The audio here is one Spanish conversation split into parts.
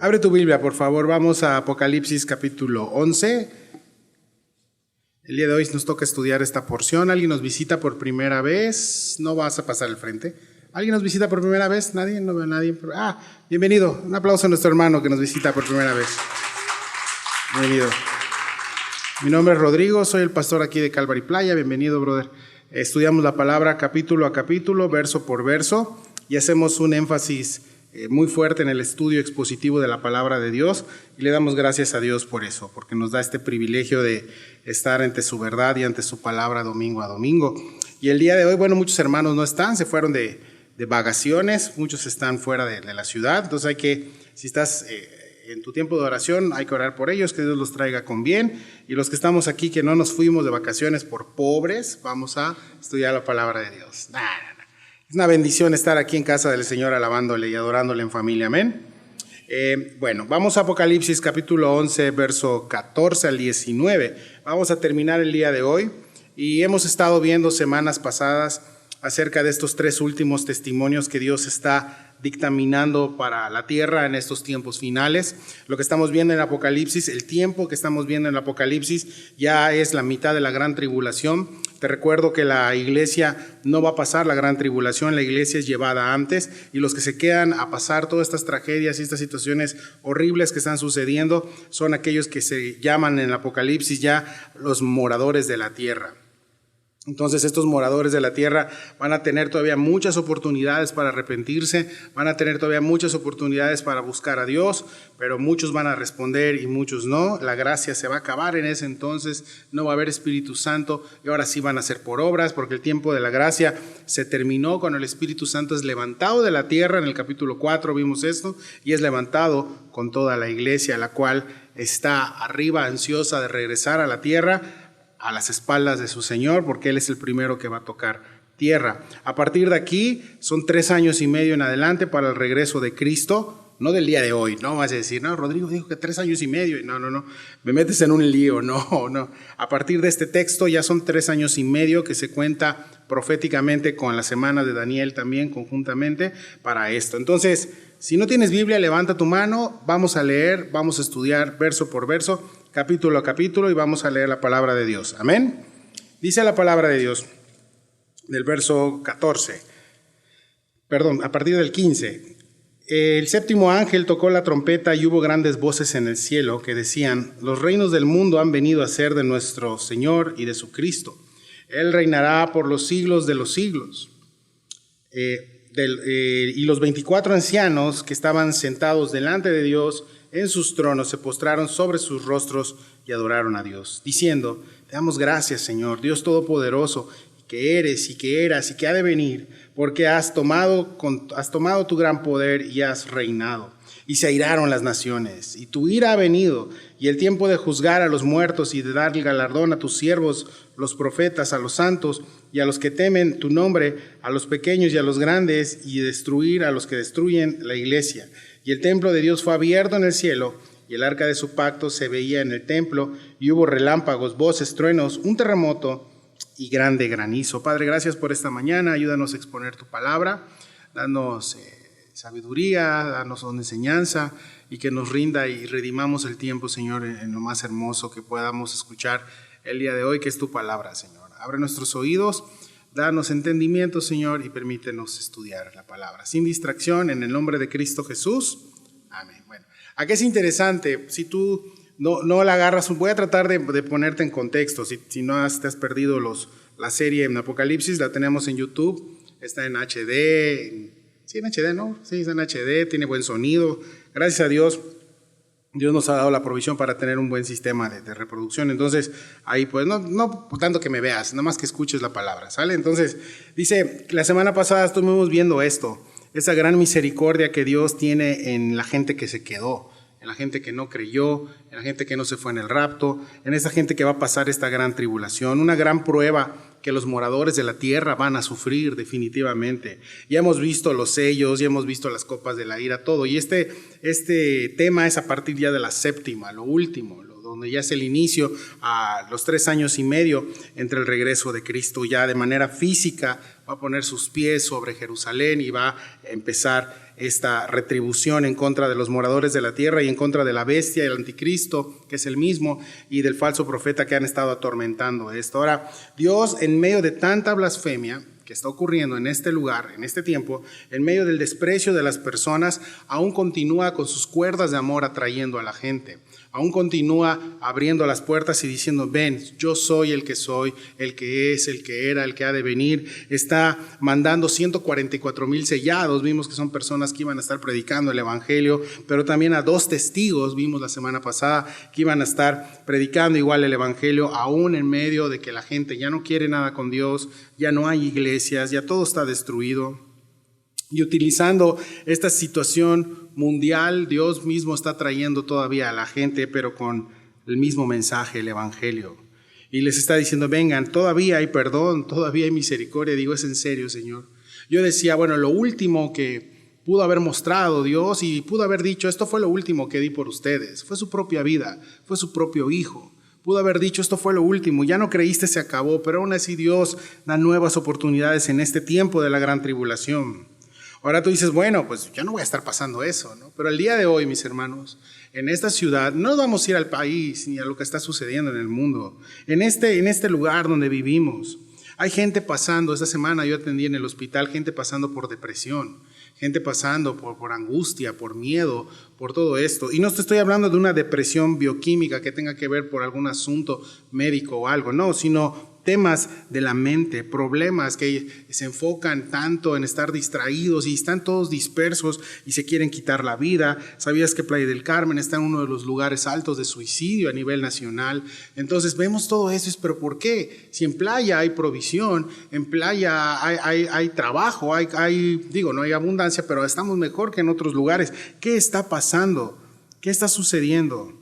Abre tu Biblia, por favor. Vamos a Apocalipsis capítulo 11. El día de hoy nos toca estudiar esta porción. ¿Alguien nos visita por primera vez? No vas a pasar al frente. ¿Alguien nos visita por primera vez? ¿Nadie? No veo a nadie. Bienvenido. Un aplauso a nuestro hermano que nos visita por primera vez. Bienvenido. Mi nombre es Rodrigo, soy el pastor aquí de Calvary Playa. Bienvenido, brother. Estudiamos la palabra capítulo a capítulo, verso por verso, y hacemos un énfasis muy fuerte en el estudio expositivo de la palabra de Dios, y le damos gracias a Dios por eso, porque nos da este privilegio de estar ante su verdad y ante su palabra domingo a domingo. Y el día de hoy, bueno, muchos hermanos no están, se fueron de vacaciones, muchos están fuera de la ciudad, entonces hay que, si estás en tu tiempo de oración, hay que orar por ellos, que Dios los traiga con bien, y los que estamos aquí que no nos fuimos de vacaciones por pobres, vamos a estudiar la palabra de Dios. Es una bendición estar aquí en casa del Señor alabándole y adorándole en familia, amén. Bueno, vamos a Apocalipsis capítulo 11, verso 14 al 19. Vamos a terminar el día de hoy, y hemos estado viendo semanas pasadas acerca de estos tres últimos testimonios que Dios está dictaminando para la tierra en estos tiempos finales. Lo que estamos viendo en Apocalipsis, el tiempo que estamos viendo en Apocalipsis ya es la mitad de la gran tribulación. Te recuerdo que la iglesia no va a pasar la gran tribulación, la iglesia es llevada antes, y los que se quedan a pasar todas estas tragedias y estas situaciones horribles que están sucediendo son aquellos que se llaman en el Apocalipsis ya los moradores de la tierra. Entonces estos moradores de la tierra van a tener todavía muchas oportunidades para arrepentirse, van a tener todavía muchas oportunidades para buscar a Dios, pero muchos van a responder y muchos no. La gracia se va a acabar en ese entonces, no va a haber Espíritu Santo, y ahora sí van a ser por obras, porque el tiempo de la gracia se terminó cuando el Espíritu Santo es levantado de la tierra. En el capítulo 4 vimos esto, y es levantado con toda la iglesia, la cual está arriba ansiosa de regresar a la tierra, a las espaldas de su Señor, porque Él es el primero que va a tocar tierra. A partir de aquí son 3 años y medio en adelante para el regreso de Cristo, no del día de hoy. No vas a decir, no, Rodrigo dijo que 3 años y medio. No, me metes en un lío. No. A partir de este texto ya son 3 años y medio que se cuenta proféticamente con la semana de Daniel también conjuntamente para esto. Entonces, si no tienes Biblia, levanta tu mano, vamos a leer, vamos a estudiar verso por verso, capítulo a capítulo, y vamos a leer la palabra de Dios. Amén. Dice la palabra de Dios del verso 14, a partir del 15. El séptimo ángel tocó la trompeta y hubo grandes voces en el cielo que decían: los reinos del mundo han venido a ser de nuestro Señor y de su Cristo. Él reinará por los siglos de los siglos. Y los 24 ancianos que estaban sentados delante de Dios en sus tronos se postraron sobre sus rostros y adoraron a Dios, diciendo: te damos gracias, Señor, Dios Todopoderoso, que eres y que eras y que ha de venir, porque has tomado tu gran poder y has reinado. Y se airaron las naciones, y tu ira ha venido, y el tiempo de juzgar a los muertos y de dar el galardón a tus siervos, los profetas, a los santos y a los que temen tu nombre, a los pequeños y a los grandes, y destruir a los que destruyen la iglesia. Y el templo de Dios fue abierto en el cielo, y el arca de su pacto se veía en el templo, y hubo relámpagos, voces, truenos, un terremoto y grande granizo. Padre, gracias por esta mañana, ayúdanos a exponer tu palabra, danos sabiduría, danos una enseñanza, y que nos rinda y redimamos el tiempo, Señor, en lo más hermoso que podamos escuchar el día de hoy, que es tu palabra, Señor. Abre nuestros oídos, danos entendimiento, Señor, y permítenos estudiar la palabra sin distracción, en el nombre de Cristo Jesús. Amén. Bueno, aquí es interesante, si tú no la agarras, voy a tratar de ponerte en contexto. Si te has perdido la serie en Apocalipsis, la tenemos en YouTube, está en HD, sí, en HD, ¿no? Sí, está en HD, tiene buen sonido. Gracias a Dios, Dios nos ha dado la provisión para tener un buen sistema de reproducción. Entonces, ahí pues no tanto que me veas, nada más que escuches la palabra, ¿sale? Entonces, dice, la semana pasada estuvimos viendo esa gran misericordia que Dios tiene en la gente que se quedó, en la gente que no creyó, en la gente que no se fue en el rapto, en esa gente que va a pasar esta gran tribulación, una gran prueba que los moradores de la tierra van a sufrir definitivamente. Ya hemos visto los sellos, ya hemos visto las copas de la ira, todo. Y este tema es a partir ya de la séptima, lo último, donde ya es el inicio a los 3 años y medio entre el regreso de Cristo. Ya de manera física va a poner sus pies sobre Jerusalén y va a empezar esta retribución en contra de los moradores de la tierra y en contra de la bestia, el anticristo, que es el mismo, y del falso profeta que han estado atormentando esto. Ahora, Dios, en medio de tanta blasfemia que está ocurriendo en este lugar, en este tiempo, en medio del desprecio de las personas, aún continúa con sus cuerdas de amor atrayendo a la gente. Aún continúa abriendo las puertas y diciendo, ven, yo soy, el que es, el que era, el que ha de venir. Está mandando 144,000 sellados. Vimos que son personas que iban a estar predicando el evangelio, pero también a 2 testigos, vimos la semana pasada, que iban a estar predicando igual el evangelio, aún en medio de que la gente ya no quiere nada con Dios, ya no hay iglesias, ya todo está destruido. Y utilizando esta situación mundial, Dios mismo está trayendo todavía a la gente, pero con el mismo mensaje, el evangelio. Y les está diciendo, vengan, todavía hay perdón, todavía hay misericordia. Digo, es en serio, Señor. Yo decía, bueno, lo último que pudo haber mostrado Dios y pudo haber dicho, esto fue lo último que di por ustedes. Fue su propia vida, fue su propio hijo. Pudo haber dicho, esto fue lo último, ya no creíste, se acabó. Pero aún así Dios da nuevas oportunidades en este tiempo de la gran tribulación. Ahora tú dices, bueno, pues yo no voy a estar pasando eso, ¿no? Pero el día de hoy, mis hermanos, en esta ciudad, no vamos a ir al país ni a lo que está sucediendo en el mundo. En este lugar donde vivimos, hay gente pasando, esta semana yo atendí en el hospital, gente pasando por depresión, gente pasando por angustia, por miedo, por todo esto. Y no te estoy hablando de una depresión bioquímica que tenga que ver por algún asunto médico o algo, no, sino temas de la mente, problemas que se enfocan tanto en estar distraídos y están todos dispersos y se quieren quitar la vida. ¿Sabías que Playa del Carmen está en uno de los lugares altos de suicidio a nivel nacional? Entonces vemos todo eso, pero ¿por qué? Si en Playa hay provisión, en Playa hay trabajo, no hay abundancia, pero estamos mejor que en otros lugares. ¿Qué está pasando? ¿Qué está sucediendo?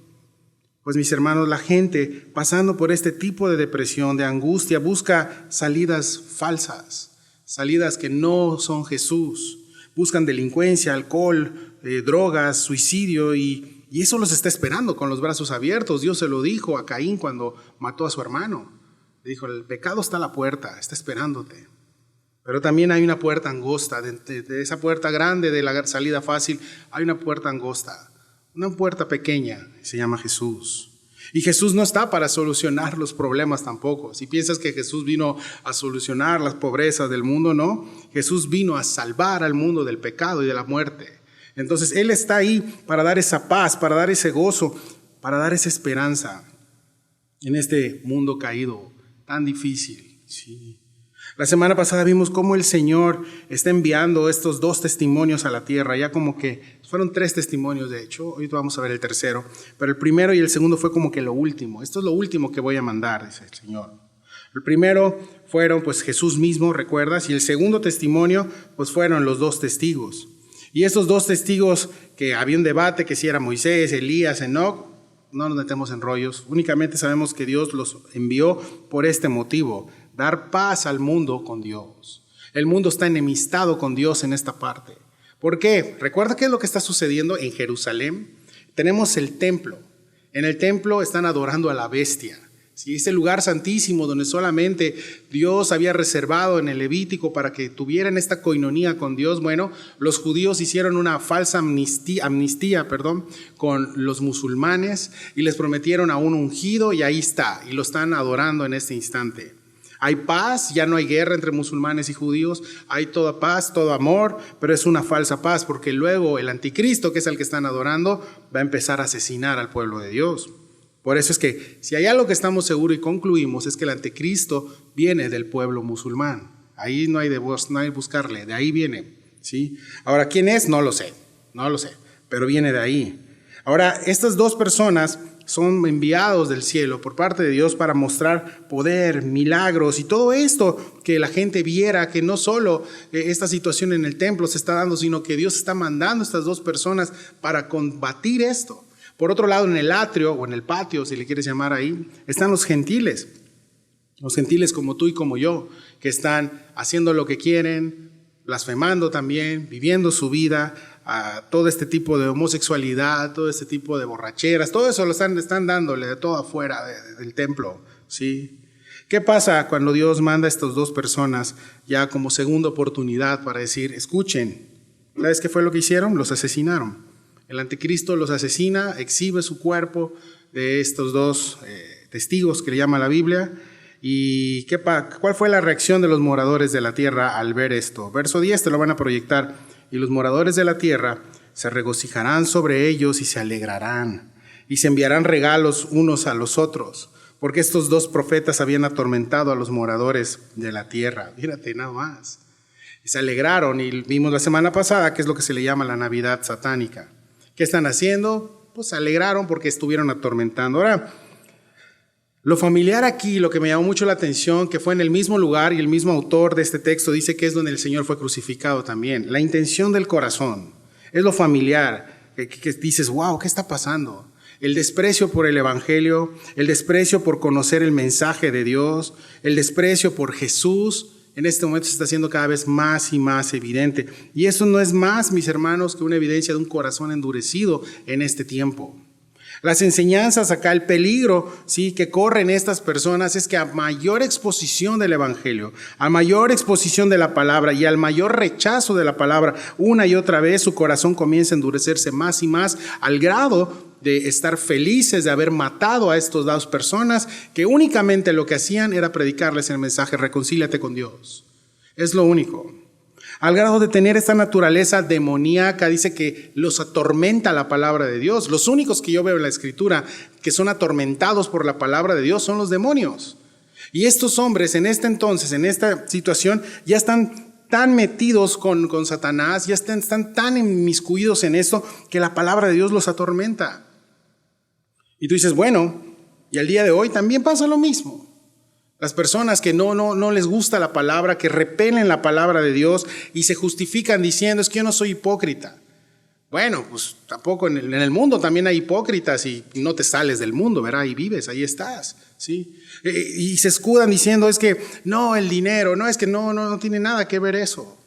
Pues mis hermanos, la gente pasando por este tipo de depresión, de angustia, busca salidas falsas, salidas que no son Jesús. Buscan delincuencia, alcohol, drogas, suicidio y eso los está esperando con los brazos abiertos. Dios se lo dijo a Caín cuando mató a su hermano. Le dijo, el pecado está a la puerta, está esperándote. Pero también hay una puerta angosta, de esa puerta grande de la salida fácil, hay una puerta angosta. Una puerta pequeña, se llama Jesús. Y Jesús no está para solucionar los problemas tampoco. Si piensas que Jesús vino a solucionar las pobrezas del mundo, no. Jesús vino a salvar al mundo del pecado y de la muerte. Entonces Él está ahí para dar esa paz, para dar ese gozo, para dar esa esperanza en este mundo caído, tan difícil. Sí. La semana pasada vimos cómo el Señor está enviando estos 2 testimonios a la tierra, ya como que fueron 3 testimonios de hecho, hoy vamos a ver el tercero, pero el primero y el segundo fue como que lo último, esto es lo último que voy a mandar, dice el Señor. El primero fueron pues Jesús mismo, ¿recuerdas? Y el segundo testimonio pues fueron los 2 testigos. Y estos 2 testigos que había un debate que si era Moisés, Elías, Enoc, no nos metemos en rollos, únicamente sabemos que Dios los envió por este motivo, dar paz al mundo con Dios. El mundo está enemistado con Dios en esta parte. ¿Por qué? ¿Recuerda qué es lo que está sucediendo en Jerusalén? Tenemos el templo. En el templo están adorando a la bestia. ¿Sí? Ese lugar santísimo donde solamente Dios había reservado en el Levítico para que tuvieran esta coinonía con Dios. Bueno, los judíos hicieron una falsa amnistía con los musulmanes y les prometieron a un ungido y ahí está. Y lo están adorando en este instante. Hay paz, ya no hay guerra entre musulmanes y judíos, hay toda paz, todo amor, pero es una falsa paz porque luego el anticristo, que es el que están adorando, va a empezar a asesinar al pueblo de Dios. Por eso es que si hay algo que estamos seguros y concluimos es que el anticristo viene del pueblo musulmán. Ahí no hay de buscarle, de ahí viene. ¿Sí? Ahora, ¿quién es? No lo sé, pero viene de ahí. Ahora, estas 2 personas son enviados del cielo por parte de Dios para mostrar poder, milagros y todo esto, que la gente viera que no solo esta situación en el templo se está dando, sino que Dios está mandando a estas 2 personas para combatir esto. Por otro lado, en el atrio o en el patio, si le quieres llamar ahí, están los gentiles como tú y como yo, que están haciendo lo que quieren, blasfemando también, viviendo su vida, a todo este tipo de homosexualidad, todo este tipo de borracheras, todo eso lo están dándole de todo afuera del templo, ¿sí? ¿Qué pasa cuando Dios manda a estas dos personas ya como segunda oportunidad para decir, escuchen? ¿Sabes qué fue lo que hicieron? Los asesinaron. El anticristo los asesina, exhibe su cuerpo de estos dos testigos que le llama la Biblia. ¿Y cuál fue la reacción de los moradores de la tierra al ver esto? Verso 10 te lo van a proyectar. Y los moradores de la tierra se regocijarán sobre ellos y se alegrarán. Y se enviarán regalos unos a los otros. Porque estos dos profetas habían atormentado a los moradores de la tierra. Fíjate, nada más. Y se alegraron y vimos la semana pasada que es lo que se le llama la Navidad satánica. ¿Qué están haciendo? Pues se alegraron porque estuvieron atormentando. Ahora, lo familiar aquí, lo que me llamó mucho la atención, que fue en el mismo lugar y el mismo autor de este texto dice que es donde el Señor fue crucificado también. La intención del corazón es lo familiar, que dices, wow, ¿qué está pasando? El desprecio por el Evangelio, el desprecio por conocer el mensaje de Dios, el desprecio por Jesús, en este momento se está haciendo cada vez más y más evidente. Y eso no es más, mis hermanos, que una evidencia de un corazón endurecido en este tiempo. Las enseñanzas acá, el peligro, ¿sí?, que corren estas personas es que a mayor exposición del Evangelio, a mayor exposición de la palabra y al mayor rechazo de la palabra una y otra vez, su corazón comienza a endurecerse más y más al grado de estar felices de haber matado a estas dos personas que únicamente lo que hacían era predicarles el mensaje, reconcíliate con Dios. Es lo único. Al grado de tener esta naturaleza demoníaca, dice que los atormenta la palabra de Dios. Los únicos que yo veo en la Escritura que son atormentados por la palabra de Dios son los demonios. Y estos hombres en este entonces, en esta situación, ya están tan metidos con Satanás, ya están tan inmiscuidos en esto que la palabra de Dios los atormenta. Y tú dices, bueno, y al día de hoy también pasa lo mismo. Las personas que no les gusta la palabra, que repelen la palabra de Dios y se justifican diciendo, es que yo no soy hipócrita. Bueno, pues tampoco en el mundo también hay hipócritas y no te sales del mundo, ¿verdad? Ahí vives, ahí estás, ¿sí? Y se escudan diciendo, es que no, el dinero, no, es que no tiene nada que ver eso,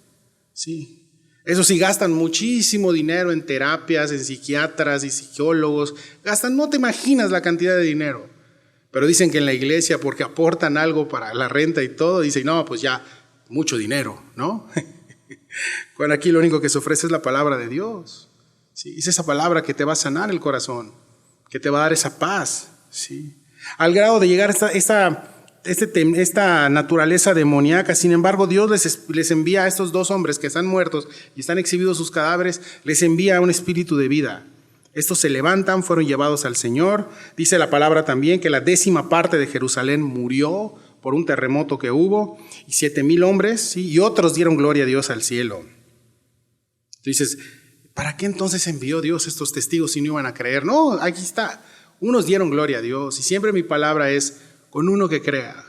¿sí? Eso sí, gastan muchísimo dinero en terapias, en psiquiatras y psicólogos. Gastan, no te imaginas la cantidad de dinero. Pero dicen que en la iglesia, porque aportan algo para la renta y todo, dicen, no, pues ya, mucho dinero, ¿no? Cuando aquí lo único que se ofrece es la palabra de Dios. ¿Sí? Es esa palabra que te va a sanar el corazón, que te va a dar esa paz. ¿Sí? Al grado de llegar a esta naturaleza demoníaca. Sin embargo, Dios les envía a estos dos hombres que están muertos y están exhibidos sus cadáveres, les envía un espíritu de vida. Estos se levantan, fueron llevados al Señor. Dice la palabra también que la 10ª parte de Jerusalén murió por un terremoto que hubo, y 7,000 hombres, ¿sí?, y otros dieron gloria a Dios al cielo. Tú dices, ¿para qué entonces envió Dios estos testigos si no iban a creer? No, aquí está. Unos dieron gloria a Dios, y siempre mi palabra es con uno que crea,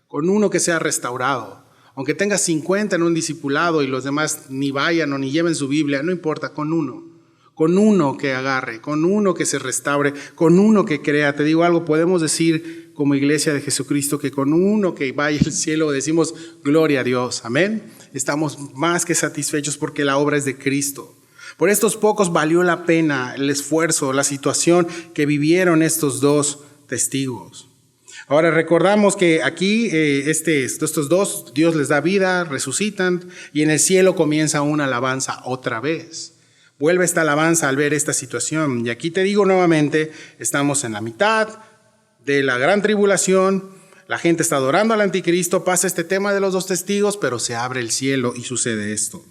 con uno que sea restaurado. Aunque tengas 50 en un discipulado y los demás ni vayan o ni lleven su Biblia, no importa, con uno que agarre, con uno que se restaure, con uno que crea. Te digo algo, podemos decir como iglesia de Jesucristo que con uno que vaya al cielo decimos gloria a Dios, amén. Estamos más que satisfechos porque la obra es de Cristo. Por estos pocos valió la pena el esfuerzo, la situación que vivieron estos dos testigos. Ahora recordamos que aquí estos dos, Dios les da vida, resucitan y en el cielo comienza una alabanza otra vez. Vuelve esta alabanza al ver esta situación. Y aquí te digo nuevamente, estamos en la mitad de la gran tribulación, la gente está adorando al anticristo, pasa este tema de los dos testigos, pero se abre el cielo y sucede esto.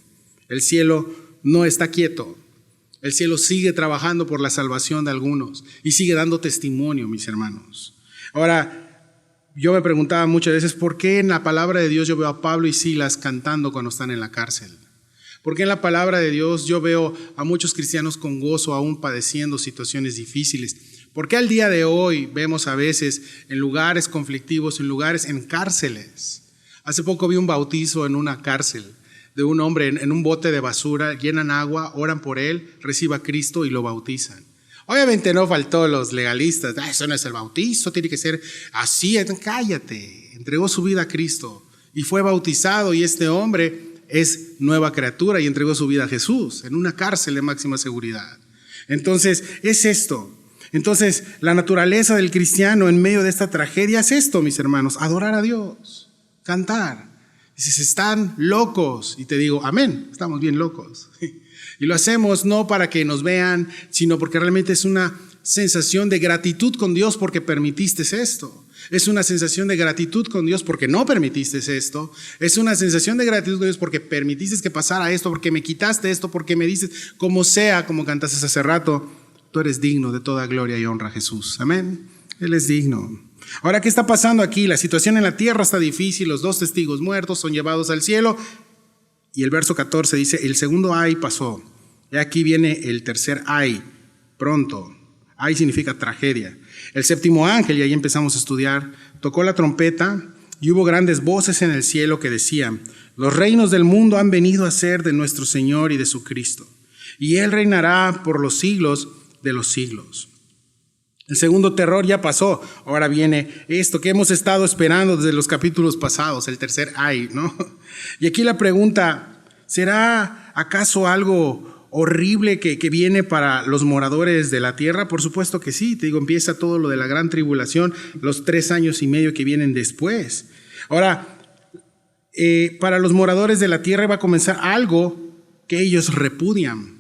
El cielo no está quieto. El cielo sigue trabajando por la salvación de algunos y sigue dando testimonio, mis hermanos. Ahora, yo me preguntaba muchas veces, ¿por qué en la palabra de Dios yo veo a Pablo y Silas cantando cuando están en la cárcel? Porque en la palabra de Dios yo veo a muchos cristianos con gozo aún padeciendo situaciones difíciles? Porque al día de hoy vemos a veces en lugares conflictivos, en cárceles. Hace poco vi un bautizo en una cárcel de un hombre en un bote de basura, llenan agua, oran por él, recibe a Cristo y lo bautizan. Obviamente no faltó los legalistas, eso no es el bautizo, tiene que ser así, cállate. Entregó su vida a Cristo y fue bautizado y este hombre es nueva criatura y entregó su vida a Jesús en una cárcel de máxima seguridad. Entonces, es esto. Entonces, la naturaleza del cristiano en medio de esta tragedia es esto, mis hermanos: adorar a Dios, cantar. Dices, están locos. Y te digo, amén, estamos bien locos. Y lo hacemos no para que nos vean, sino porque realmente es una sensación de gratitud con Dios porque permitiste esto. Es una sensación de gratitud con Dios porque no permitiste esto. Es una sensación de gratitud con Dios porque permitiste que pasara esto, porque me quitaste esto, porque me dices, como sea, como cantaste hace rato, tú eres digno de toda gloria y honra, Jesús. Amén. Él es digno. Ahora, ¿qué está pasando aquí? La situación en la tierra está difícil, los 2 testigos muertos son llevados al cielo. Y el verso 14 dice, el segundo ay pasó. Y aquí viene el tercer ay, pronto. Ay significa tragedia. El séptimo ángel, y ahí empezamos a estudiar, tocó la trompeta y hubo grandes voces en el cielo que decían, los reinos del mundo han venido a ser de nuestro Señor y de su Cristo, y Él reinará por los siglos de los siglos. El segundo terror ya pasó, ahora viene esto que hemos estado esperando desde los capítulos pasados, el tercer ay, ¿no? Y aquí la pregunta, ¿será acaso algo horrible que viene para los moradores de la tierra? Por supuesto que sí. Te digo, empieza todo lo de la gran tribulación, los 3 años y medio que vienen después. Ahora, para los moradores de la tierra va a comenzar algo que ellos repudian.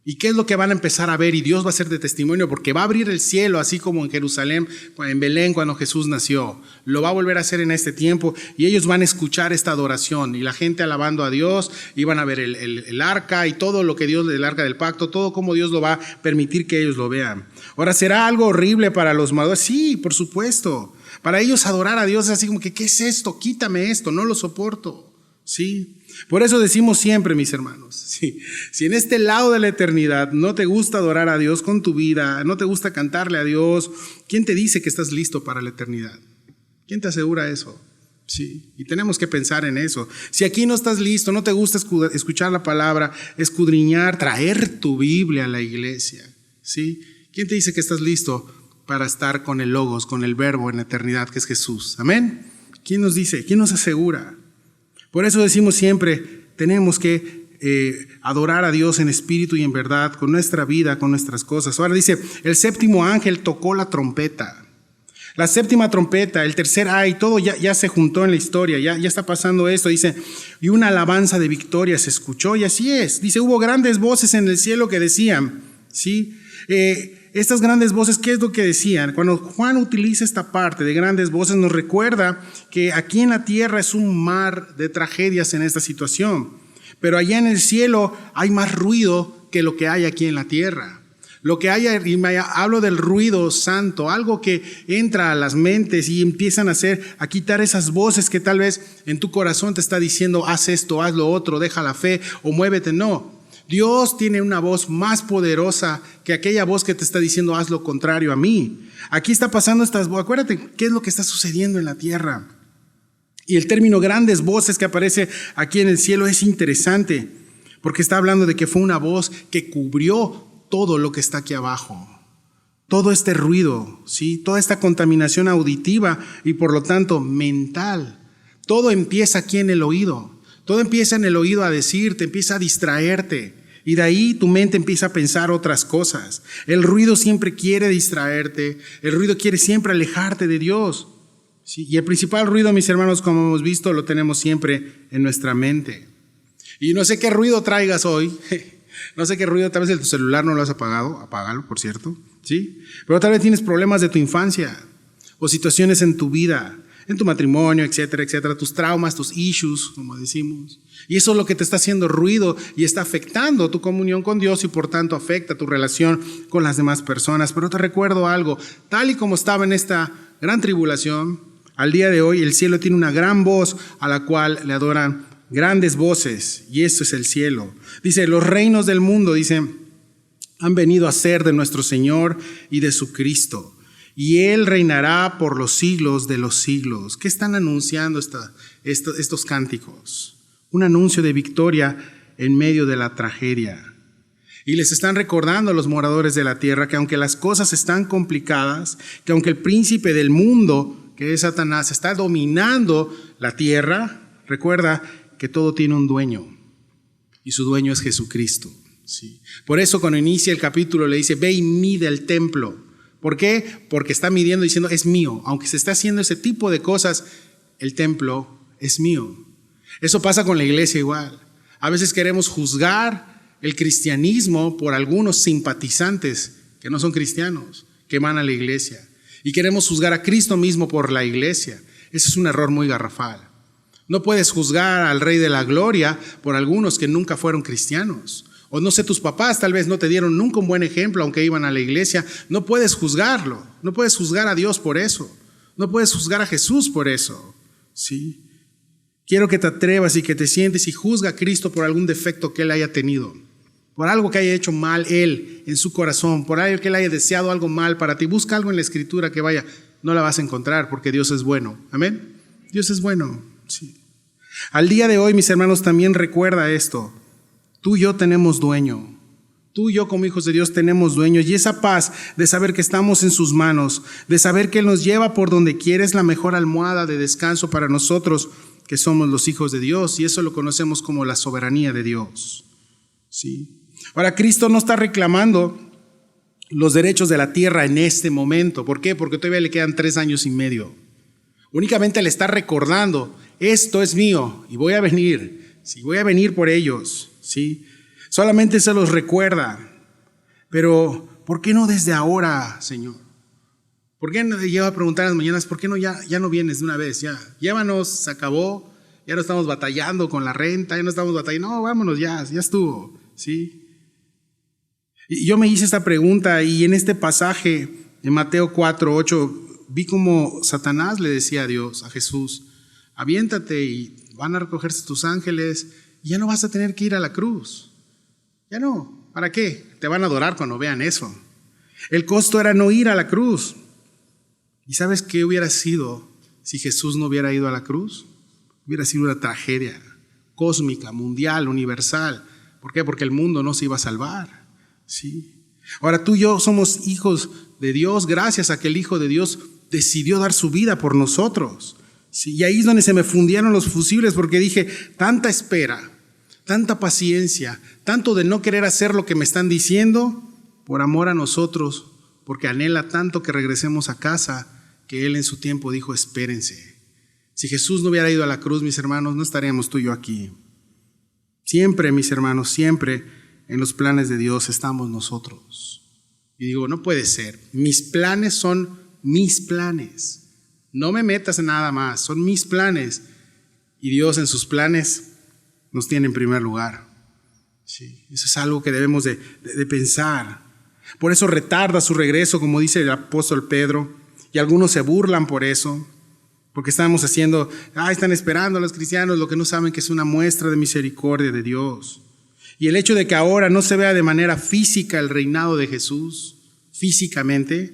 ¿Y qué es lo que van a empezar a ver? Y Dios va a ser de testimonio porque va a abrir el cielo, así como en Jerusalén, en Belén cuando Jesús nació. Lo va a volver a hacer en este tiempo y ellos van a escuchar esta adoración y la gente alabando a Dios, y van a ver el arca y todo lo que Dios, el arca del pacto, todo como Dios lo va a permitir que ellos lo vean. Ahora, ¿será algo horrible para los moradores? Sí, por supuesto. Para ellos adorar a Dios es así como que, ¿qué es esto? Quítame esto, no lo soporto. Sí. Por eso decimos siempre, mis hermanos, si en este lado de la eternidad no te gusta adorar a Dios con tu vida, no te gusta cantarle a Dios, ¿quién te dice que estás listo para la eternidad? ¿Quién te asegura eso? Sí, y tenemos que pensar en eso. Si aquí no estás listo, no te gusta escuchar la palabra, escudriñar, traer tu Biblia a la iglesia, ¿sí? ¿Quién te dice que estás listo para estar con el Logos, con el Verbo en la eternidad que es Jesús? ¿Amén? ¿Quién nos dice? ¿Quién nos asegura? Por eso decimos siempre, tenemos que adorar a Dios en espíritu y en verdad, con nuestra vida, con nuestras cosas. Ahora dice, el séptimo ángel tocó la trompeta. La séptima trompeta, el tercer ay, todo ya se juntó en la historia, ya está pasando esto. Dice, y una alabanza de victoria se escuchó, y así es. Dice, hubo grandes voces en el cielo que decían, ¿sí? Estas grandes voces, ¿qué es lo que decían? Cuando Juan utiliza esta parte de grandes voces, nos recuerda que aquí en la tierra es un mar de tragedias en esta situación, pero allá en el cielo hay más ruido que lo que hay aquí en la tierra. Lo que hay, y hablo del ruido santo, algo que entra a las mentes y empiezan a quitar esas voces que tal vez en tu corazón te está diciendo, haz esto, haz lo otro, deja la fe o muévete. No. Dios tiene una voz más poderosa que aquella voz que te está diciendo haz lo contrario a mí. Aquí está pasando estas voces. Acuérdate qué es lo que está sucediendo en la tierra. Y el término grandes voces que aparece aquí en el cielo es interesante porque está hablando de que fue una voz que cubrió todo lo que está aquí abajo. Todo este ruido, ¿sí? Toda esta contaminación auditiva y por lo tanto mental. Todo empieza aquí en el oído. Todo empieza en el oído a decirte, empieza a distraerte y de ahí tu mente empieza a pensar otras cosas. El ruido siempre quiere distraerte, el ruido quiere siempre alejarte de Dios. ¿Sí? Y el principal ruido, mis hermanos, como hemos visto, lo tenemos siempre en nuestra mente. Y no sé qué ruido traigas hoy, no sé qué ruido, tal vez el tu celular no lo has apagado, apágalo, por cierto, ¿sí? Pero tal vez tienes problemas de tu infancia o situaciones en tu vida, en tu matrimonio, etcétera, etcétera, tus traumas, tus issues, como decimos. Y eso es lo que te está haciendo ruido y está afectando tu comunión con Dios y por tanto afecta tu relación con las demás personas. Pero te recuerdo algo, tal y como estaba en esta gran tribulación, al día de hoy el cielo tiene una gran voz a la cual le adoran grandes voces y eso es el cielo. Dice, los reinos del mundo, dice, han venido a ser de nuestro Señor y de su Cristo. Y Él reinará por los siglos de los siglos. ¿Qué están anunciando estos cánticos? Un anuncio de victoria en medio de la tragedia. Y les están recordando a los moradores de la tierra que aunque las cosas están complicadas, que aunque el príncipe del mundo, que es Satanás, está dominando la tierra, recuerda que todo tiene un dueño y su dueño es Jesucristo. Sí. Por eso cuando inicia el capítulo le dice, ve y mide el templo. ¿Por qué? Porque está midiendo diciendo, es mío. Aunque se está haciendo ese tipo de cosas, el templo es mío. Eso pasa con la iglesia igual. A veces queremos juzgar el cristianismo por algunos simpatizantes que no son cristianos, que van a la iglesia. Y queremos juzgar a Cristo mismo por la iglesia. Ese es un error muy garrafal. No puedes juzgar al Rey de la Gloria por algunos que nunca fueron cristianos. O no sé, tus papás tal vez no te dieron nunca un buen ejemplo aunque iban a la iglesia. No puedes juzgarlo. No puedes juzgar a Dios por eso. No puedes juzgar a Jesús por eso. ¿Sí? Quiero que te atrevas y que te sientes y juzga a Cristo por algún defecto que Él haya tenido. Por algo que haya hecho mal Él en su corazón. Por algo que Él haya deseado algo mal para ti. Busca algo en la Escritura que vaya. No la vas a encontrar porque Dios es bueno. Amén. Dios es bueno. Sí. Al día de hoy, mis hermanos, también recuerda esto. Tú y yo tenemos dueño. Tú y yo como hijos de Dios tenemos dueño. Y esa paz de saber que estamos en sus manos, de saber que Él nos lleva por donde quiere, es la mejor almohada de descanso para nosotros que somos los hijos de Dios. Y eso lo conocemos como la soberanía de Dios. Sí. Ahora, Cristo no está reclamando los derechos de la tierra en este momento. ¿Por qué? Porque todavía le quedan 3 años y medio. Únicamente le está recordando, esto es mío y voy a venir. Sí, voy a venir por ellos. ¿Sí? Solamente se los recuerda. Pero, ¿por qué no desde ahora, Señor? ¿Por qué no lleva a preguntar en las mañanas, ¿por qué no ya no vienes de una vez? Ya, llévanos, se acabó, ya no estamos batallando con la renta, ya no estamos batallando, no, vámonos ya estuvo. ¿Sí? Y yo me hice esta pregunta y en este pasaje de Mateo 4:8 vi como Satanás le decía a Dios, a Jesús, aviéntate y van a recogerse tus ángeles y ya no vas a tener que ir a la cruz. Ya no, ¿para qué? Te van a adorar cuando vean eso. El costo era no ir a la cruz. ¿Y sabes qué hubiera sido si Jesús no hubiera ido a la cruz? Hubiera sido una tragedia cósmica, mundial, universal. ¿Por qué? Porque el mundo no se iba a salvar. ¿Sí? Ahora tú y yo somos hijos de Dios gracias a que el Hijo de Dios decidió dar su vida por nosotros. ¿Sí? Y ahí es donde se me fundieron los fusibles porque dije, tanta espera, tanta paciencia, tanto de no querer hacer lo que me están diciendo por amor a nosotros, porque anhela tanto que regresemos a casa, que Él en su tiempo dijo, espérense. Si Jesús no hubiera ido a la cruz, mis hermanos, no estaríamos tú y yo aquí. Siempre, mis hermanos, siempre en los planes de Dios estamos nosotros. Y digo, no puede ser. Mis planes son mis planes. No me metas en nada más, son mis planes. Y Dios en sus planes nos tiene en primer lugar. Sí, eso es algo que debemos de pensar. Por eso retarda su regreso, como dice el apóstol Pedro, y algunos se burlan por eso, porque estamos haciendo, están esperando a los cristianos, lo que no saben que es una muestra de misericordia de Dios. Y el hecho de que ahora no se vea de manera física el reinado de Jesús, físicamente,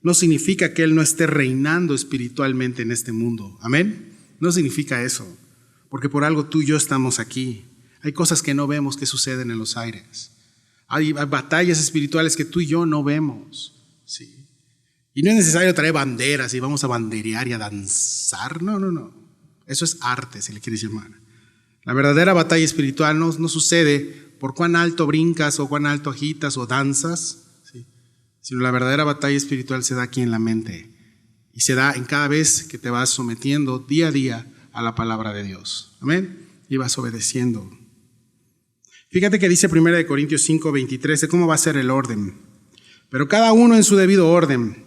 no significa que Él no esté reinando espiritualmente en este mundo. Amén. No significa eso, porque por algo tú y yo estamos aquí. Hay cosas que no vemos que suceden en los aires. Hay batallas espirituales que tú y yo no vemos. Sí. Y no es necesario traer banderas y vamos a banderear y a danzar. No. Eso es arte, si le quieres llamar. La verdadera batalla espiritual no sucede por cuán alto brincas o cuán alto agitas o danzas, ¿sí? Sino la verdadera batalla espiritual se da aquí en la mente y se da en cada vez que te vas sometiendo día a día a la palabra de Dios. Amén. Y vas obedeciendo. Fíjate que dice 1 Corintios 5:23 de cómo va a ser el orden. Pero cada uno en su debido orden.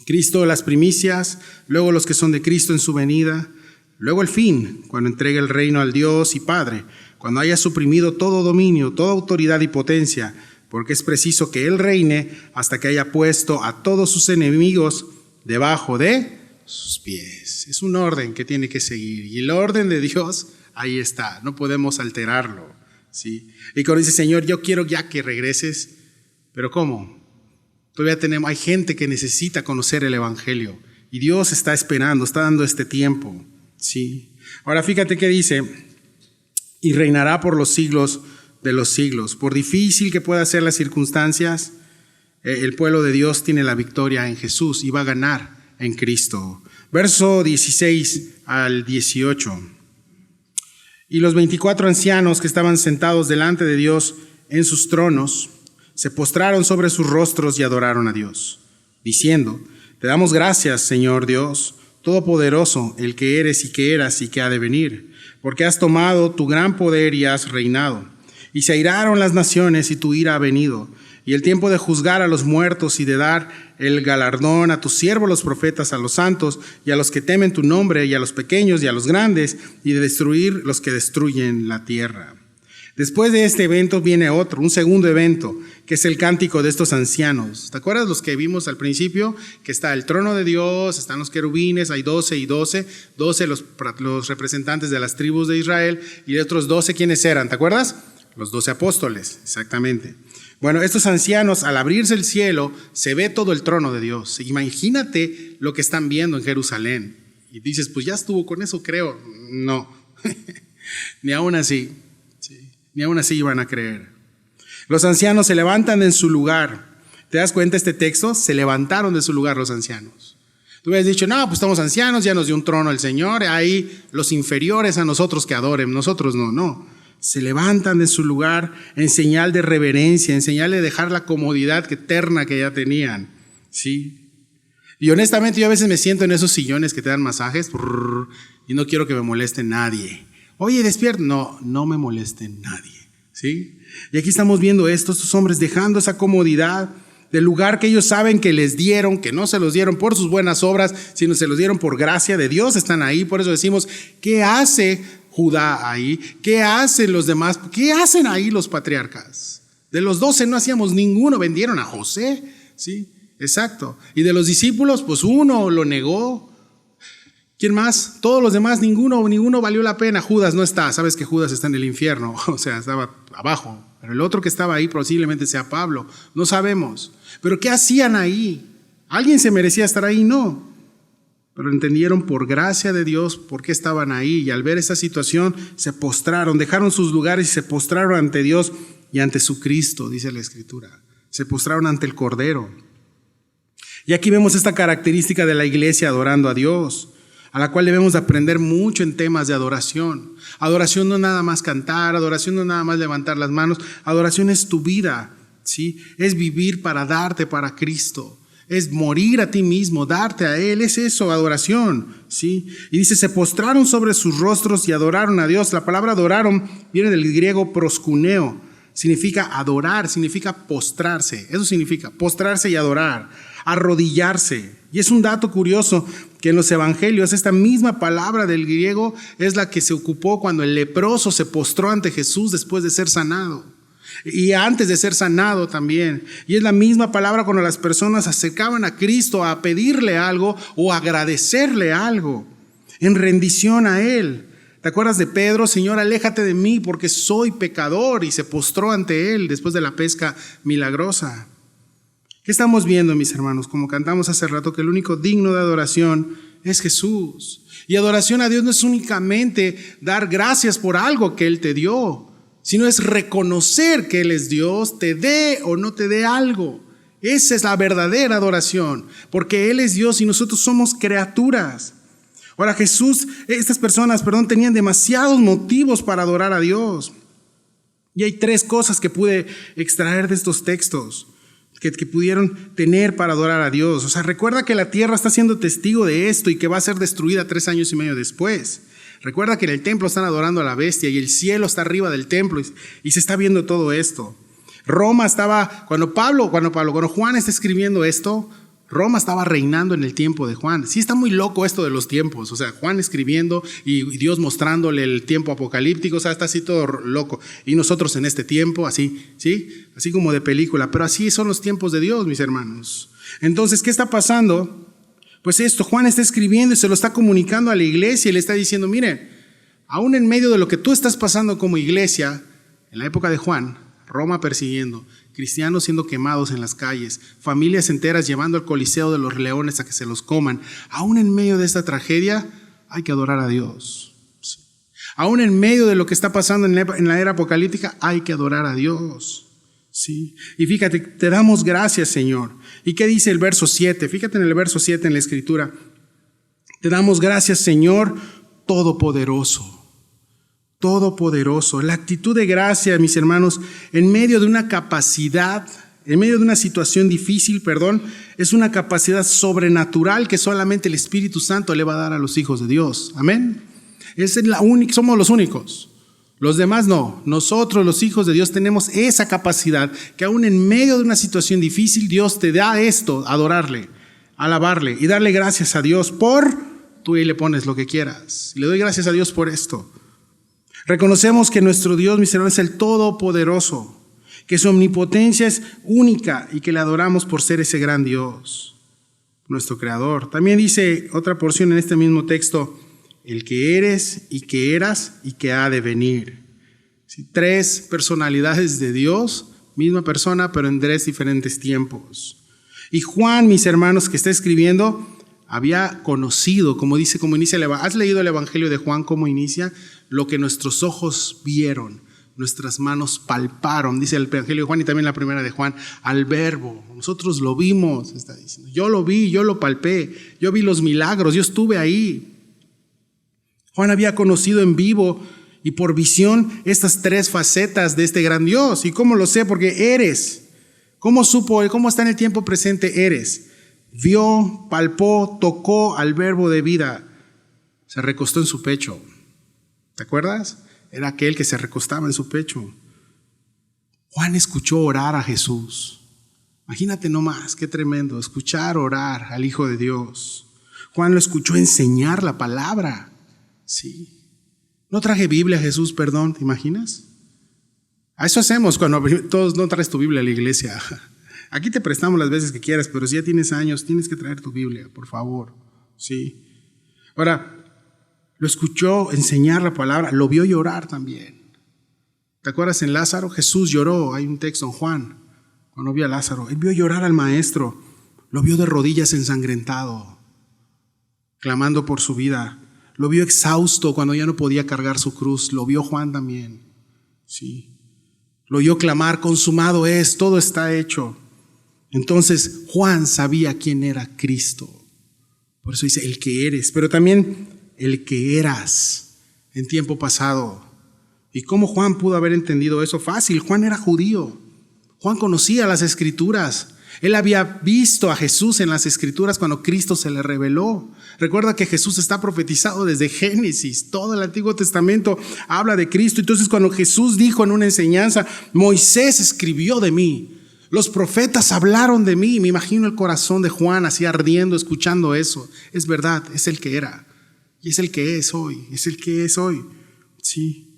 Cristo las primicias, luego los que son de Cristo en su venida, luego el fin, cuando entregue el reino al Dios y Padre, cuando haya suprimido todo dominio, toda autoridad y potencia, porque es preciso que Él reine hasta que haya puesto a todos sus enemigos debajo de sus pies. Es un orden que tiene que seguir y el orden de Dios ahí está, no podemos alterarlo. ¿Sí? Y cuando dice, Señor, yo quiero ya que regreses, pero ¿cómo? Todavía hay gente que necesita conocer el Evangelio y Dios está esperando, está dando este tiempo. ¿Sí? Ahora fíjate que dice, y reinará por los siglos de los siglos. Por difícil que puedan ser las circunstancias, el pueblo de Dios tiene la victoria en Jesús y va a ganar en Cristo. Verso 16 al 18. Y los 24 ancianos que estaban sentados delante de Dios en sus tronos, se postraron sobre sus rostros y adoraron a Dios, diciendo: Te damos gracias, Señor Dios, Todopoderoso, el que eres y que eras y que ha de venir, porque has tomado tu gran poder y has reinado. Y se airaron las naciones y tu ira ha venido, y el tiempo de juzgar a los muertos y de dar el galardón a tus siervos los profetas, a los santos y a los que temen tu nombre, y a los pequeños y a los grandes, y de destruir los que destruyen la tierra. Después de este evento viene otro, un segundo evento, que es el cántico de estos ancianos. ¿Te acuerdas los que vimos al principio? Que está el trono de Dios, están los querubines, hay 12 y 12, 12 los representantes de las tribus de Israel, y de otros 12, ¿quiénes eran? ¿Te acuerdas? Los 12 apóstoles, exactamente. Bueno, estos ancianos, al abrirse el cielo, se ve todo el trono de Dios. Imagínate lo que están viendo en Jerusalén. Y dices, pues ya estuvo con eso, creo. No, ni aún así. Ni aún así iban a creer. Los ancianos se levantan en su lugar. ¿Te das cuenta este texto? Se levantaron de su lugar los ancianos. Tú hubieras dicho, no, pues estamos ancianos, ya nos dio un trono el Señor, ahí los inferiores a nosotros que adoren, nosotros no. Se levantan de su lugar en señal de reverencia, en señal de dejar la comodidad eterna que ya tenían. ¿Sí? Y honestamente yo a veces me siento en esos sillones que te dan masajes y no quiero que me moleste nadie. Oye, despierta. No me moleste nadie. ¿Sí? Y aquí estamos viendo estos hombres dejando esa comodidad del lugar que ellos saben que les dieron, que no se los dieron por sus buenas obras, sino se los dieron por gracia de Dios. Están ahí, por eso decimos, ¿qué hace Judá ahí? ¿Qué hacen los demás? ¿Qué hacen ahí los patriarcas? De los 12 no hacíamos ninguno, vendieron a José. ¿Sí? Exacto. Y de los discípulos, pues uno lo negó. ¿Quién más? Todos los demás, ninguno valió la pena. Judas no está, sabes que Judas está en el infierno, o sea, estaba abajo. Pero el otro que estaba ahí posiblemente sea Pablo, no sabemos. Pero ¿qué hacían ahí? ¿Alguien se merecía estar ahí? No. Pero entendieron por gracia de Dios por qué estaban ahí, y al ver esta situación se postraron, dejaron sus lugares y se postraron ante Dios y ante su Cristo, dice la Escritura. Se postraron ante el Cordero. Y aquí vemos esta característica de la iglesia adorando a Dios, a la cual debemos aprender mucho en temas de adoración. Adoración no es nada más cantar, adoración no es nada más levantar las manos, adoración es tu vida, ¿sí? Es vivir para darte para Cristo, es morir a ti mismo, darte a Él, es eso, adoración, ¿sí? Y dice, se postraron sobre sus rostros y adoraron a Dios. La palabra adoraron viene del griego proskuneo, significa adorar, significa postrarse, eso significa postrarse y adorar, arrodillarse. Y es un dato curioso que en los evangelios esta misma palabra del griego es la que se ocupó cuando el leproso se postró ante Jesús después de ser sanado. Y antes de ser sanado también. Y es la misma palabra cuando las personas se acercaban a Cristo a pedirle algo o agradecerle algo en rendición a Él. ¿Te acuerdas de Pedro? Señor, aléjate de mí porque soy pecador, y se postró ante Él después de la pesca milagrosa. ¿Qué estamos viendo, mis hermanos? Como cantamos hace rato, que el único digno de adoración es Jesús. Y adoración a Dios no es únicamente dar gracias por algo que Él te dio, sino es reconocer que Él es Dios, te dé o no te dé algo. Esa es la verdadera adoración, porque Él es Dios y nosotros somos criaturas. Ahora estas personas, tenían demasiados motivos para adorar a Dios. Y hay 3 cosas que pude extraer de estos textos que pudieron tener para adorar a Dios. O sea, recuerda que la tierra está siendo testigo de esto y que va a ser destruida 3 años y medio después. Recuerda que en el templo están adorando a la bestia y el cielo está arriba del templo y se está viendo todo esto. Roma estaba, cuando Juan está escribiendo esto, Roma estaba reinando en el tiempo de Juan. Sí, está muy loco esto de los tiempos. O sea, Juan escribiendo y Dios mostrándole el tiempo apocalíptico. O sea, está así todo loco. Y nosotros en este tiempo, así, ¿sí? Así como de película. Pero así son los tiempos de Dios, mis hermanos. Entonces, ¿qué está pasando? Pues esto, Juan está escribiendo y se lo está comunicando a la iglesia y le está diciendo, miren, aún en medio de lo que tú estás pasando como iglesia, en la época de Juan, Roma persiguiendo, cristianos siendo quemados en las calles, familias enteras llevando al Coliseo de los Leones a que se los coman. Aún en medio de esta tragedia hay que adorar a Dios. Sí. Aún en medio de lo que está pasando en la era apocalíptica hay que adorar a Dios. Sí. Y fíjate, te damos gracias, Señor. ¿Y qué dice el verso 7? Fíjate en el verso 7 en la Escritura. Te damos gracias, Señor Todopoderoso. todopoderoso. La actitud de gracia, mis hermanos, en medio de una situación difícil, es una capacidad sobrenatural que solamente el Espíritu Santo le va a dar a los hijos de Dios. Amén. Somos los únicos. Los demás no. Nosotros, los hijos de Dios, tenemos esa capacidad que aún en medio de una situación difícil, Dios te da esto, adorarle, alabarle y darle gracias a Dios tú y le pones lo que quieras. Le doy gracias a Dios por esto. Reconocemos que nuestro Dios, mis hermanos, es el Todopoderoso, que su omnipotencia es única y que le adoramos por ser ese gran Dios, nuestro Creador. También dice otra porción en este mismo texto, el que eres y que eras y que ha de venir. Sí, 3 personalidades de Dios, misma persona, pero en 3 diferentes tiempos. Y Juan, mis hermanos, que está escribiendo, había conocido, como inicia ¿has leído el Evangelio de Juan cómo inicia? Lo que nuestros ojos vieron, nuestras manos palparon, dice el Evangelio de Juan y también la primera de Juan, al Verbo. Nosotros lo vimos, está diciendo. Yo lo vi, yo lo palpé, yo vi los milagros, yo estuve ahí. Juan había conocido en vivo y por visión estas 3 facetas de este gran Dios. ¿Y cómo lo sé? Porque eres. ¿Cómo supo? ¿Cómo está en el tiempo presente? Eres. Vio, palpó, tocó al Verbo de vida. Se recostó en su pecho. ¿Te acuerdas? Era aquel que se recostaba en su pecho. Juan escuchó orar a Jesús. Imagínate nomás, qué tremendo, escuchar orar al Hijo de Dios. Juan lo escuchó enseñar la palabra. Sí. No traje Biblia, Jesús, perdón, ¿te imaginas? A eso hacemos cuando todos no traes tu Biblia a la iglesia. Aquí te prestamos las veces que quieras, pero si ya tienes años, tienes que traer tu Biblia, por favor. Sí. Ahora, lo escuchó enseñar la palabra, lo vio llorar también. ¿Te acuerdas en Lázaro? Jesús lloró, hay un texto en Juan, cuando vio a Lázaro. Él vio llorar al maestro, lo vio de rodillas ensangrentado, clamando por su vida. Lo vio exhausto cuando ya no podía cargar su cruz. Lo vio Juan también. Sí. Lo oyó clamar, consumado es, todo está hecho. Entonces Juan sabía quién era Cristo. Por eso dice el que eres, pero también el que eras en tiempo pasado. ¿Y cómo Juan pudo haber entendido eso? Fácil, Juan era judío. Juan conocía las Escrituras. Él había visto a Jesús en las Escrituras cuando Cristo se le reveló. Recuerda que Jesús está profetizado desde Génesis. Todo el Antiguo Testamento habla de Cristo. Entonces cuando Jesús dijo en una enseñanza, Moisés escribió de mí, los profetas hablaron de mí. Me imagino el corazón de Juan así ardiendo escuchando eso. Es verdad, es el que era. Y es el que es hoy. Es el que es hoy. Sí.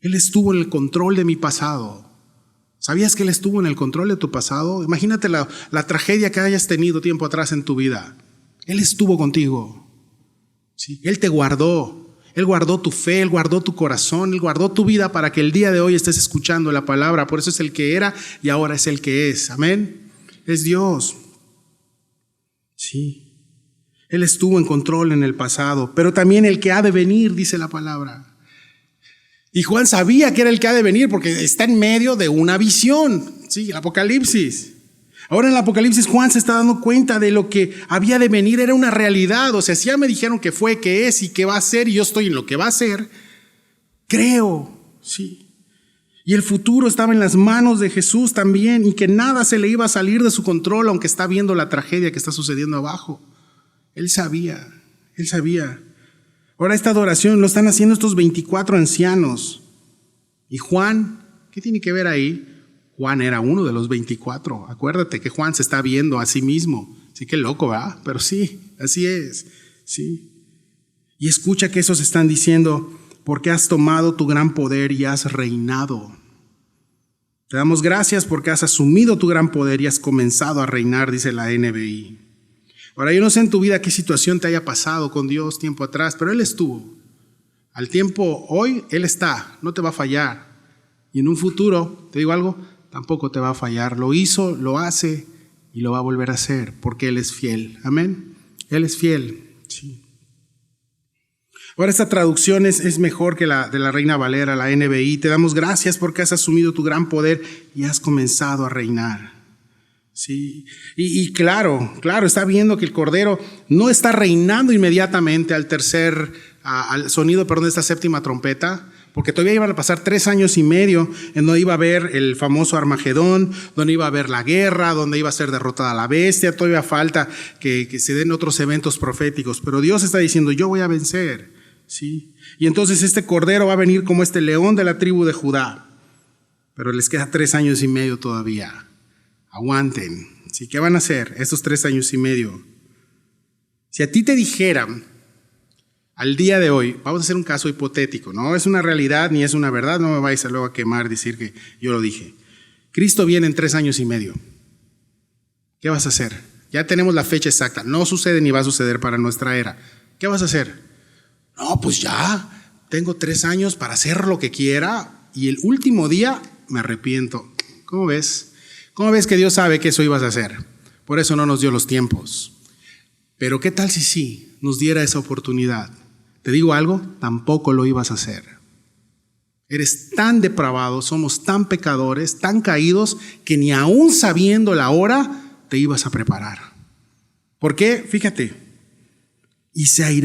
Él estuvo en el control de mi pasado. ¿Sabías que Él estuvo en el control de tu pasado? Imagínate la tragedia que hayas tenido tiempo atrás en tu vida. Él estuvo contigo. ¿Sí? Él te guardó. Él guardó tu fe, Él guardó tu corazón, Él guardó tu vida para que el día de hoy estés escuchando la palabra. Por eso es el que era y ahora es el que es. Amén. Es Dios. Sí. Él estuvo en control en el pasado, pero también el que ha de venir, dice la palabra. Y Juan sabía que era el que ha de venir porque está en medio de una visión, sí, el Apocalipsis. Ahora en el Apocalipsis Juan se está dando cuenta de lo que había de venir, era una realidad. O sea, si ya me dijeron que fue, que es y que va a ser, y yo estoy en lo que va a ser, creo, sí. Y el futuro estaba en las manos de Jesús también, y que nada se le iba a salir de su control, aunque está viendo la tragedia que está sucediendo abajo. Él sabía, Él sabía. Ahora esta adoración lo están haciendo estos 24 ancianos. Y Juan, ¿qué tiene que ver ahí? Juan era uno de los 24. Acuérdate que Juan se está viendo a sí mismo. Sí, qué loco, ¿verdad? Pero sí, así es. Sí. Y escucha que esos están diciendo, porque has tomado tu gran poder y has reinado. Te damos gracias porque has asumido tu gran poder y has comenzado a reinar, dice la NBI. Ahora, yo no sé en tu vida qué situación te haya pasado con Dios tiempo atrás, pero Él estuvo. Al tiempo hoy, Él está, no te va a fallar. Y en un futuro, te digo algo, tampoco te va a fallar. Lo hizo, lo hace y lo va a volver a hacer porque Él es fiel. Amén. Él es fiel. Sí. Ahora esta traducción es mejor que la de la Reina Valera, la NBI. Te damos gracias porque has asumido tu gran poder y has comenzado a reinar. Sí, y claro, está viendo que el Cordero no está reinando inmediatamente al sonido de esta séptima trompeta, porque todavía iban a pasar 3 años y medio en donde iba a haber el famoso Armagedón, donde iba a haber la guerra, donde iba a ser derrotada la bestia. Todavía falta que se den otros eventos proféticos, pero Dios está diciendo, yo voy a vencer, ¿sí? Y entonces este cordero va a venir como este león de la tribu de Judá, pero les queda 3 años y medio todavía. Aguanten, ¿sí? ¿Qué van a hacer estos 3 años y medio? Si a ti te dijeran al día de hoy, vamos a hacer un caso hipotético, no es una realidad ni es una verdad, no me vais a luego a quemar, decir que yo lo dije. Cristo viene en 3 años y medio. ¿Qué vas a hacer? Ya tenemos la fecha exacta, no sucede ni va a suceder para nuestra era. ¿Qué vas a hacer? No, pues ya, tengo 3 años para hacer lo que quiera y el último día me arrepiento. ¿Cómo ves? ¿Cómo ves que Dios sabe que eso ibas a hacer? Por eso no nos dio los tiempos. Pero ¿qué tal si sí nos diera esa oportunidad? Te digo algo, tampoco lo ibas a hacer. Eres tan depravado, somos tan pecadores, tan caídos, que ni aún sabiendo la hora te ibas a preparar. ¿Por qué? Fíjate.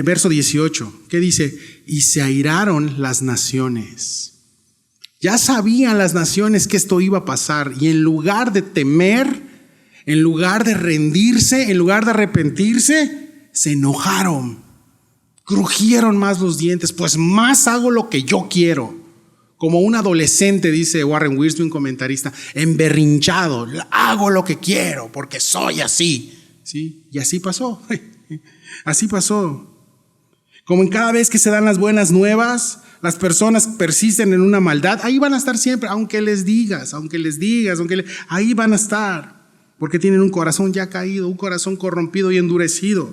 Verso 18, ¿qué dice? Y se airaron las naciones. Ya sabían las naciones que esto iba a pasar, y en lugar de temer, en lugar de rendirse, en lugar de arrepentirse, se enojaron. Crujieron más los dientes, pues más hago lo que yo quiero. Como un adolescente, dice Warren Wiersbe, un comentarista, emberrinchado, hago lo que quiero porque soy así. ¿Sí? Y así pasó, así pasó. Como en cada vez que se dan las buenas nuevas, las personas persisten en una maldad, ahí van a estar siempre, aunque les digas, ahí van a estar, porque tienen un corazón ya caído, un corazón corrompido y endurecido.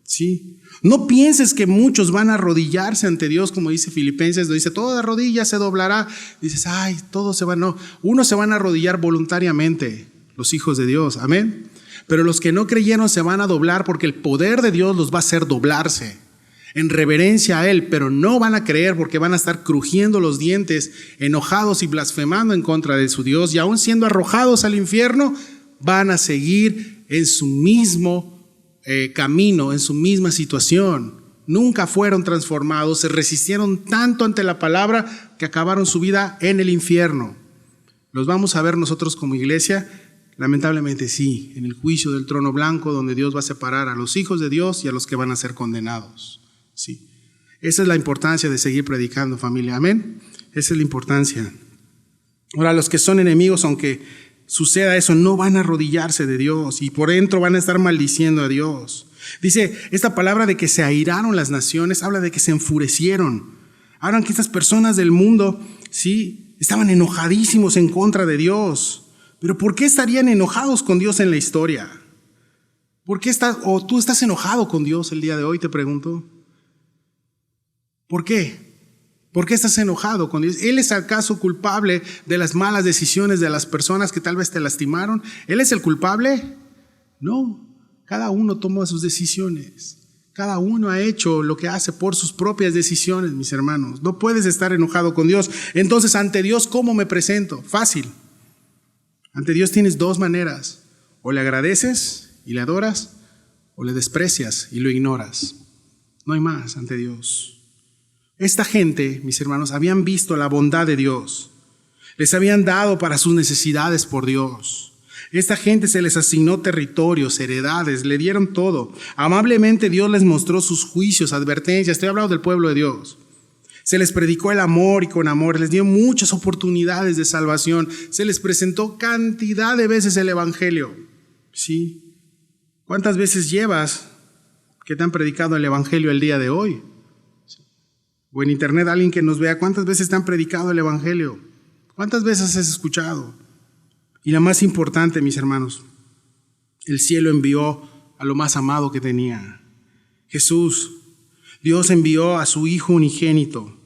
¿Sí? No pienses que muchos van a arrodillarse ante Dios, como dice Filipenses, dice, toda rodilla se doblará. Dices, ay, todos se van, no. Unos se van a arrodillar voluntariamente, los hijos de Dios, amén. Pero los que no creyeron se van a doblar porque el poder de Dios los va a hacer doblarse en reverencia a Él, pero no van a creer porque van a estar crujiendo los dientes, enojados y blasfemando en contra de su Dios, y aún siendo arrojados al infierno, van a seguir en su mismo camino, en su misma situación. Nunca fueron transformados, se resistieron tanto ante la palabra que acabaron su vida en el infierno. ¿Los vamos a ver nosotros como iglesia? Lamentablemente sí, en el juicio del trono blanco, donde Dios va a separar a los hijos de Dios y a los que van a ser condenados. Sí. Esa es la importancia de seguir predicando, familia, amén. Esa es la importancia. Ahora, los que son enemigos, aunque suceda eso, no van a arrodillarse de Dios y por dentro van a estar maldiciendo a Dios. Dice, esta palabra de que se airaron las naciones, habla de que se enfurecieron. Hablan que estas personas del mundo, sí, estaban enojadísimos en contra de Dios. Pero ¿por qué estarían enojados con Dios en la historia? ¿Por qué tú estás enojado con Dios el día de hoy, te pregunto? ¿Por qué? ¿Por qué estás enojado con Dios? ¿Él es acaso culpable de las malas decisiones de las personas que tal vez te lastimaron? ¿Él es el culpable? No, cada uno tomó sus decisiones. Cada uno ha hecho lo que hace por sus propias decisiones, mis hermanos. No puedes estar enojado con Dios. Entonces, ante Dios, ¿cómo me presento? Fácil. Ante Dios tienes 2 maneras. O le agradeces y le adoras, o le desprecias y lo ignoras. No hay más ante Dios. Esta gente, mis hermanos, habían visto la bondad de Dios. Les habían dado para sus necesidades por Dios. Esta gente se les asignó territorios, heredades, le dieron todo. Amablemente Dios les mostró sus juicios, advertencias. Estoy hablando del pueblo de Dios. Se les predicó el amor y con amor les dio muchas oportunidades de salvación. Se les presentó cantidad de veces el evangelio. ¿Sí? ¿Cuántas veces llevas que te han predicado el evangelio el día de hoy? O en internet alguien que nos vea, ¿cuántas veces te han predicado el evangelio? ¿Cuántas veces has escuchado? Y la más importante, mis hermanos, el cielo envió a lo más amado que tenía, Jesús. Dios envió a su Hijo unigénito.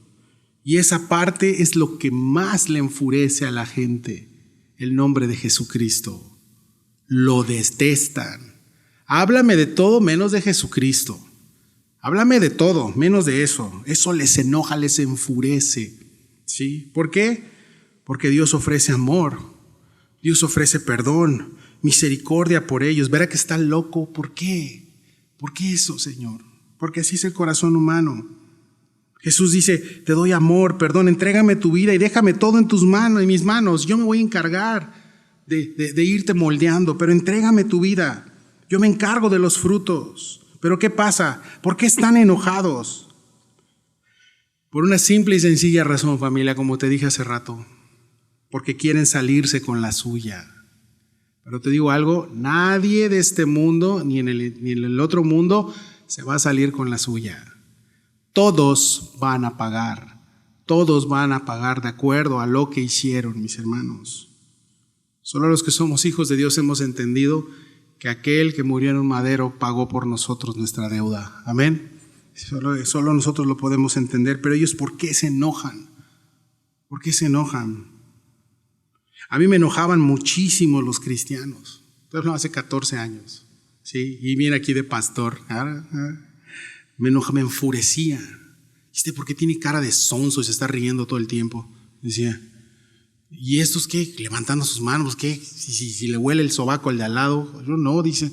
Y esa parte es lo que más le enfurece a la gente, el nombre de Jesucristo. Lo detestan. Háblame de todo menos de Jesucristo. Háblame de todo, menos de eso. Eso les enoja, les enfurece. ¿Sí? ¿Por qué? Porque Dios ofrece amor. Dios ofrece perdón, misericordia por ellos. Verá que está loco. ¿Por qué? ¿Por qué eso, Señor? Porque así es el corazón humano. Jesús dice, te doy amor, perdón, entrégame tu vida y déjame todo en tus manos, en mis manos. Yo me voy a encargar de irte moldeando, pero entrégame tu vida. Yo me encargo de los frutos. Pero ¿qué pasa? ¿Por qué están enojados? Por una simple y sencilla razón, familia, como te dije hace rato. Porque quieren salirse con la suya. Pero te digo algo, nadie de este mundo, ni en el otro mundo, se va a salir con la suya. Todos van a pagar. Todos van a pagar de acuerdo a lo que hicieron, mis hermanos. Solo los que somos hijos de Dios hemos entendido que aquel que murió en un madero pagó por nosotros nuestra deuda. Amén. Solo nosotros lo podemos entender. Pero ellos, ¿por qué se enojan? ¿Por qué se enojan? A mí me enojaban muchísimo los cristianos. Entonces, hace 14 años. ¿Sí? Y viene aquí de pastor. Me enfurecía. ¿Por qué tiene cara de sonso y se está riendo todo el tiempo? Decía, ¿y estos qué? Levantando sus manos, ¿qué? Si le huele el sobaco al de al lado. Yo no, dice.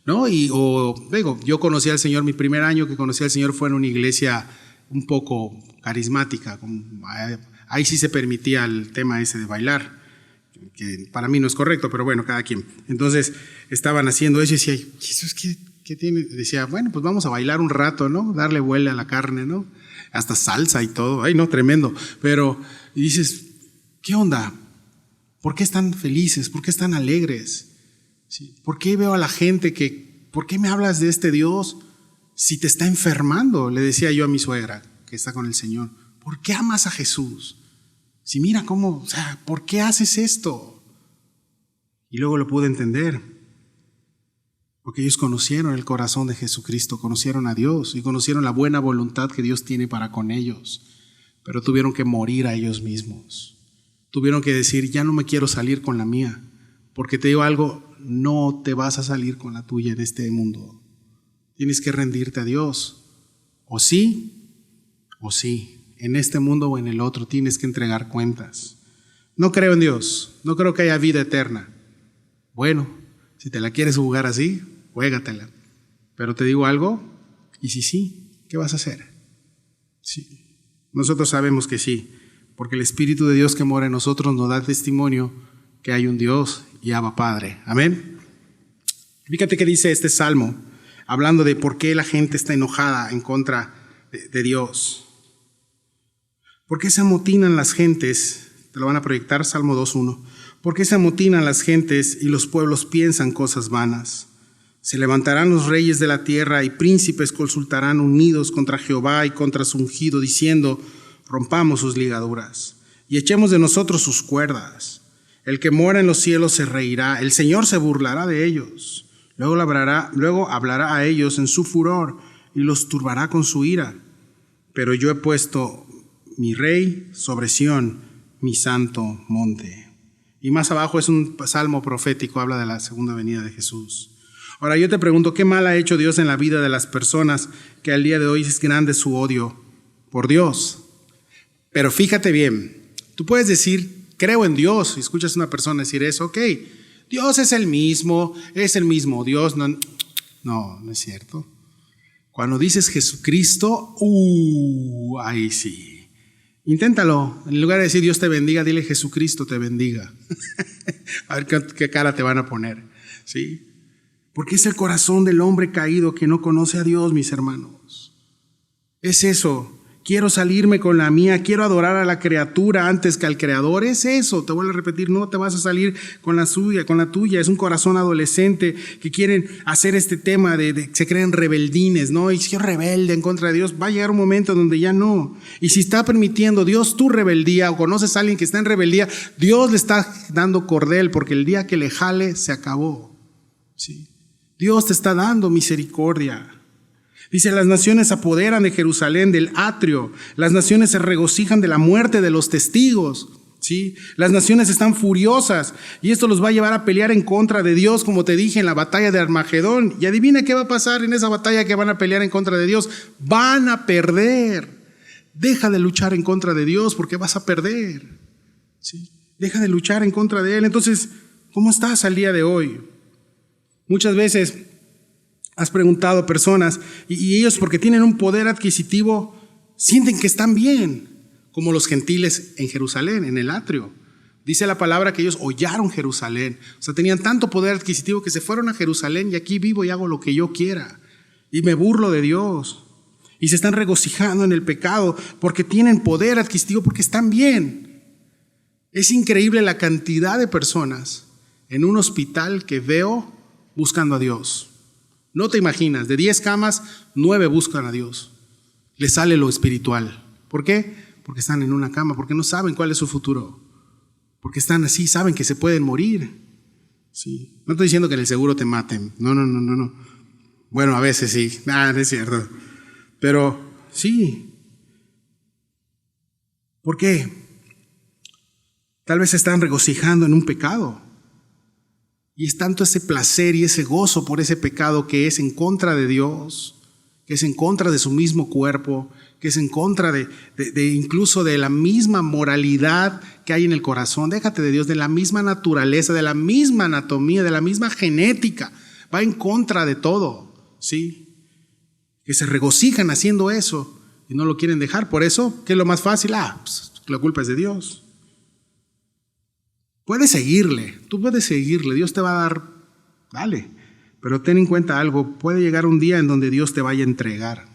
¿No? Yo conocí al Señor, mi primer año que conocí al Señor fue en una iglesia un poco carismática. Ahí sí se permitía el tema ese de bailar, que para mí no es correcto, pero bueno, cada quien. Entonces estaban haciendo eso y decía, Jesús, ¿qué tiene? Decía, bueno, pues vamos a bailar un rato, ¿no? Darle vuelo a la carne, ¿no? Hasta salsa y todo. Ay, no, tremendo. Pero, y dices, ¿qué onda? ¿Por qué están felices? ¿Por qué están alegres? ¿Sí? ¿Por qué veo a la gente por qué me hablas de este Dios si te está enfermando? Le decía yo a mi suegra, que está con el Señor. ¿Por qué amas a Jesús? Si mira cómo, ¿por qué haces esto? Y luego lo pude entender. Porque ellos conocieron el corazón de Jesucristo, conocieron a Dios y conocieron la buena voluntad que Dios tiene para con ellos. Pero tuvieron que morir a ellos mismos. Tuvieron que decir, ya no me quiero salir con la mía. Porque te digo algo, no te vas a salir con la tuya en este mundo. Tienes que rendirte a Dios. O sí, en este mundo o en el otro tienes que entregar cuentas. No creo en Dios, no creo que haya vida eterna. Bueno, si te la quieres jugar así, juégatela. Pero te digo algo, y si sí, ¿qué vas a hacer? Sí. Nosotros sabemos que sí, porque el Espíritu de Dios que mora en nosotros nos da testimonio que hay un Dios y Abba Padre. Amén. Fíjate que dice este salmo, hablando de por qué la gente está enojada en contra de Dios. ¿Por qué se amotinan las gentes? Te lo van a proyectar, Salmo 2:1. ¿Por qué se amotinan las gentes y los pueblos piensan cosas vanas? Se levantarán los reyes de la tierra y príncipes consultarán unidos contra Jehová y contra su ungido, diciendo, rompamos sus ligaduras y echemos de nosotros sus cuerdas. El que mora en los cielos se reirá, el Señor se burlará de ellos. Luego hablará a ellos en su furor y los turbará con su ira. Pero yo he puesto mi rey sobre Sión, mi santo monte. Y más abajo es un salmo profético, habla de la segunda venida de Jesús. Ahora yo te pregunto, ¿qué mal ha hecho Dios en la vida de las personas que al día de hoy es grande su odio por Dios? Pero fíjate bien, tú puedes decir, creo en Dios, y escuchas a una persona decir eso, ok, Dios es el mismo Dios. No es cierto. Cuando dices Jesucristo, ahí sí. Inténtalo. En lugar de decir Dios te bendiga, dile Jesucristo te bendiga. A ver qué cara te van a poner. ¿Sí? Porque es el corazón del hombre caído que no conoce a Dios, mis hermanos. Es eso. Quiero salirme con la mía, quiero adorar a la criatura antes que al creador. Es eso, te vuelvo a repetir, no te vas a salir con la suya, con la tuya. Es un corazón adolescente que quieren hacer este tema se creen rebeldines, ¿no? Y si yo rebelde en contra de Dios, va a llegar un momento donde ya no. Y si está permitiendo Dios tu rebeldía o conoces a alguien que está en rebeldía, Dios le está dando cordel porque el día que le jale se acabó. ¿Sí? Dios te está dando misericordia. Dice, las naciones se apoderan de Jerusalén, del atrio. Las naciones se regocijan de la muerte de los testigos. ¿Sí? Las naciones están furiosas y esto los va a llevar a pelear en contra de Dios, como te dije, en la batalla de Armagedón. Y adivina qué va a pasar en esa batalla que van a pelear en contra de Dios. Van a perder. Deja de luchar en contra de Dios porque vas a perder. ¿Sí? Deja de luchar en contra de Él. Entonces, ¿cómo estás al día de hoy? Muchas veces has preguntado a personas y ellos, porque tienen un poder adquisitivo, sienten que están bien, como los gentiles en Jerusalén, en el atrio. Dice la palabra que ellos hollaron Jerusalén. O sea, tenían tanto poder adquisitivo que se fueron a Jerusalén y aquí vivo y hago lo que yo quiera. Y me burlo de Dios. Y se están regocijando en el pecado porque tienen poder adquisitivo, porque están bien. Es increíble la cantidad de personas en un hospital que veo buscando a Dios. No te imaginas, de 10 camas, 9 buscan a Dios. Les sale lo espiritual. ¿Por qué? Porque están en una cama, porque no saben cuál es su futuro. Porque están así, saben que se pueden morir. Sí. No estoy diciendo que en el seguro te maten. No. Bueno, a veces sí. No es cierto. Pero sí. ¿Por qué? Tal vez se están regocijando en un pecado. Y es tanto ese placer y ese gozo por ese pecado que es en contra de Dios, que es en contra de su mismo cuerpo, que es en contra de incluso de la misma moralidad que hay en el corazón. Déjate de Dios, de la misma naturaleza, de la misma anatomía, de la misma genética. Va en contra de todo, ¿sí? Que se regocijan haciendo eso y no lo quieren dejar. Por eso, ¿qué es lo más fácil? Pues, la culpa es de Dios. Puedes seguirle, tú puedes seguirle, Dios te va a dar, dale. Pero ten en cuenta algo, puede llegar un día en donde Dios te vaya a entregar.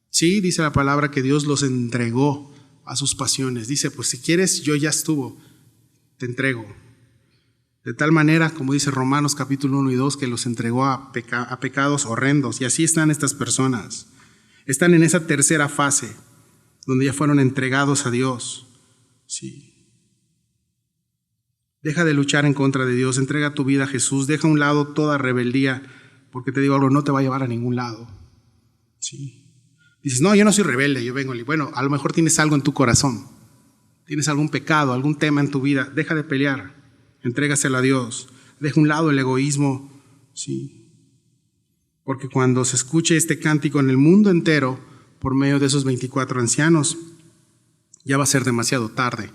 Sí, dice la palabra que Dios los entregó a sus pasiones. Dice, pues si quieres, yo ya estuvo, te entrego. De tal manera, como dice Romanos capítulo 1 y 2, que los entregó a pecados horrendos. Y así están estas personas. Están en esa tercera fase, donde ya fueron entregados a Dios. Sí. Deja de luchar en contra de Dios, entrega tu vida a Jesús, deja a un lado toda rebeldía, porque te digo algo, no te va a llevar a ningún lado. Sí. Dices, no, yo no soy rebelde, yo vengo. Bueno, a lo mejor tienes algo en tu corazón, tienes algún pecado, algún tema en tu vida, deja de pelear, entrégaselo a Dios, deja a un lado el egoísmo, sí. Porque cuando se escuche este cántico en el mundo entero, por medio de esos 24 ancianos, ya va a ser demasiado tarde.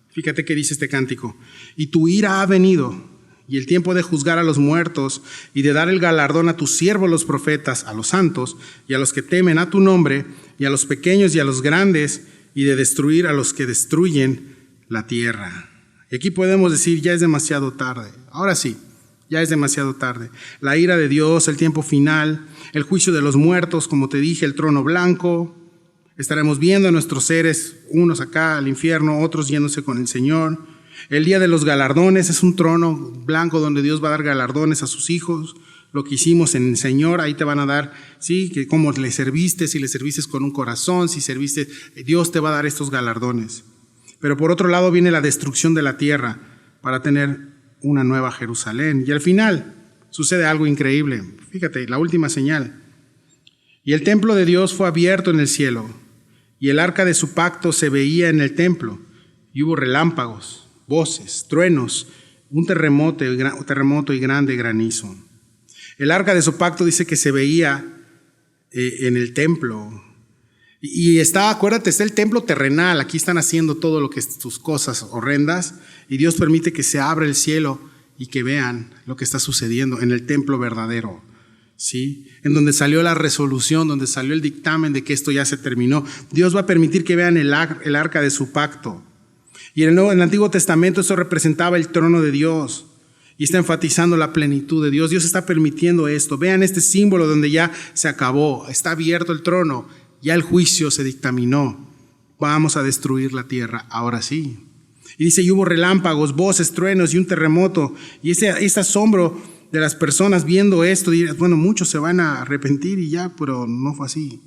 Fíjate qué dice este cántico. Y tu ira ha venido, y el tiempo de juzgar a los muertos y de dar el galardón a tus siervos los profetas, a los santos y a los que temen a tu nombre, y a los pequeños y a los grandes, y de destruir a los que destruyen la tierra. Y aquí podemos decir, ya es demasiado tarde. Ahora sí, ya es demasiado tarde. La ira de Dios, el tiempo final, el juicio de los muertos, como te dije, el trono blanco. Estaremos viendo a nuestros seres, unos acá al infierno, otros yéndose con el Señor. El día de los galardones es un trono blanco donde Dios va a dar galardones a sus hijos. Lo que hicimos en el Señor, ahí te van a dar, sí, que cómo le serviste, si le serviste con un corazón, si serviste, Dios te va a dar estos galardones. Pero por otro lado viene la destrucción de la tierra para tener una nueva Jerusalén. Y al final sucede algo increíble. Fíjate, la última señal. Y el templo de Dios fue abierto en el cielo, y el arca de su pacto se veía en el templo, y hubo relámpagos, voces, truenos, un terremoto y grande granizo. El arca de su pacto dice que se veía en el templo. Y está, acuérdate, está el templo terrenal. Aquí están haciendo todo lo que es sus cosas horrendas. Y Dios permite que se abra el cielo y que vean lo que está sucediendo en el templo verdadero. ¿Sí? En donde salió la resolución, donde salió el dictamen de que esto ya se terminó. Dios va a permitir que vean el arca de su pacto. Y en el Antiguo Testamento eso representaba el trono de Dios. Y está enfatizando la plenitud de Dios. Dios está permitiendo esto. Vean este símbolo donde ya se acabó. Está abierto el trono. Ya el juicio se dictaminó. Vamos a destruir la tierra. Ahora sí. Y dice, y hubo relámpagos, voces, truenos y un terremoto. Y ese asombro de las personas viendo esto, dirán, bueno, muchos se van a arrepentir y ya, pero no fue así.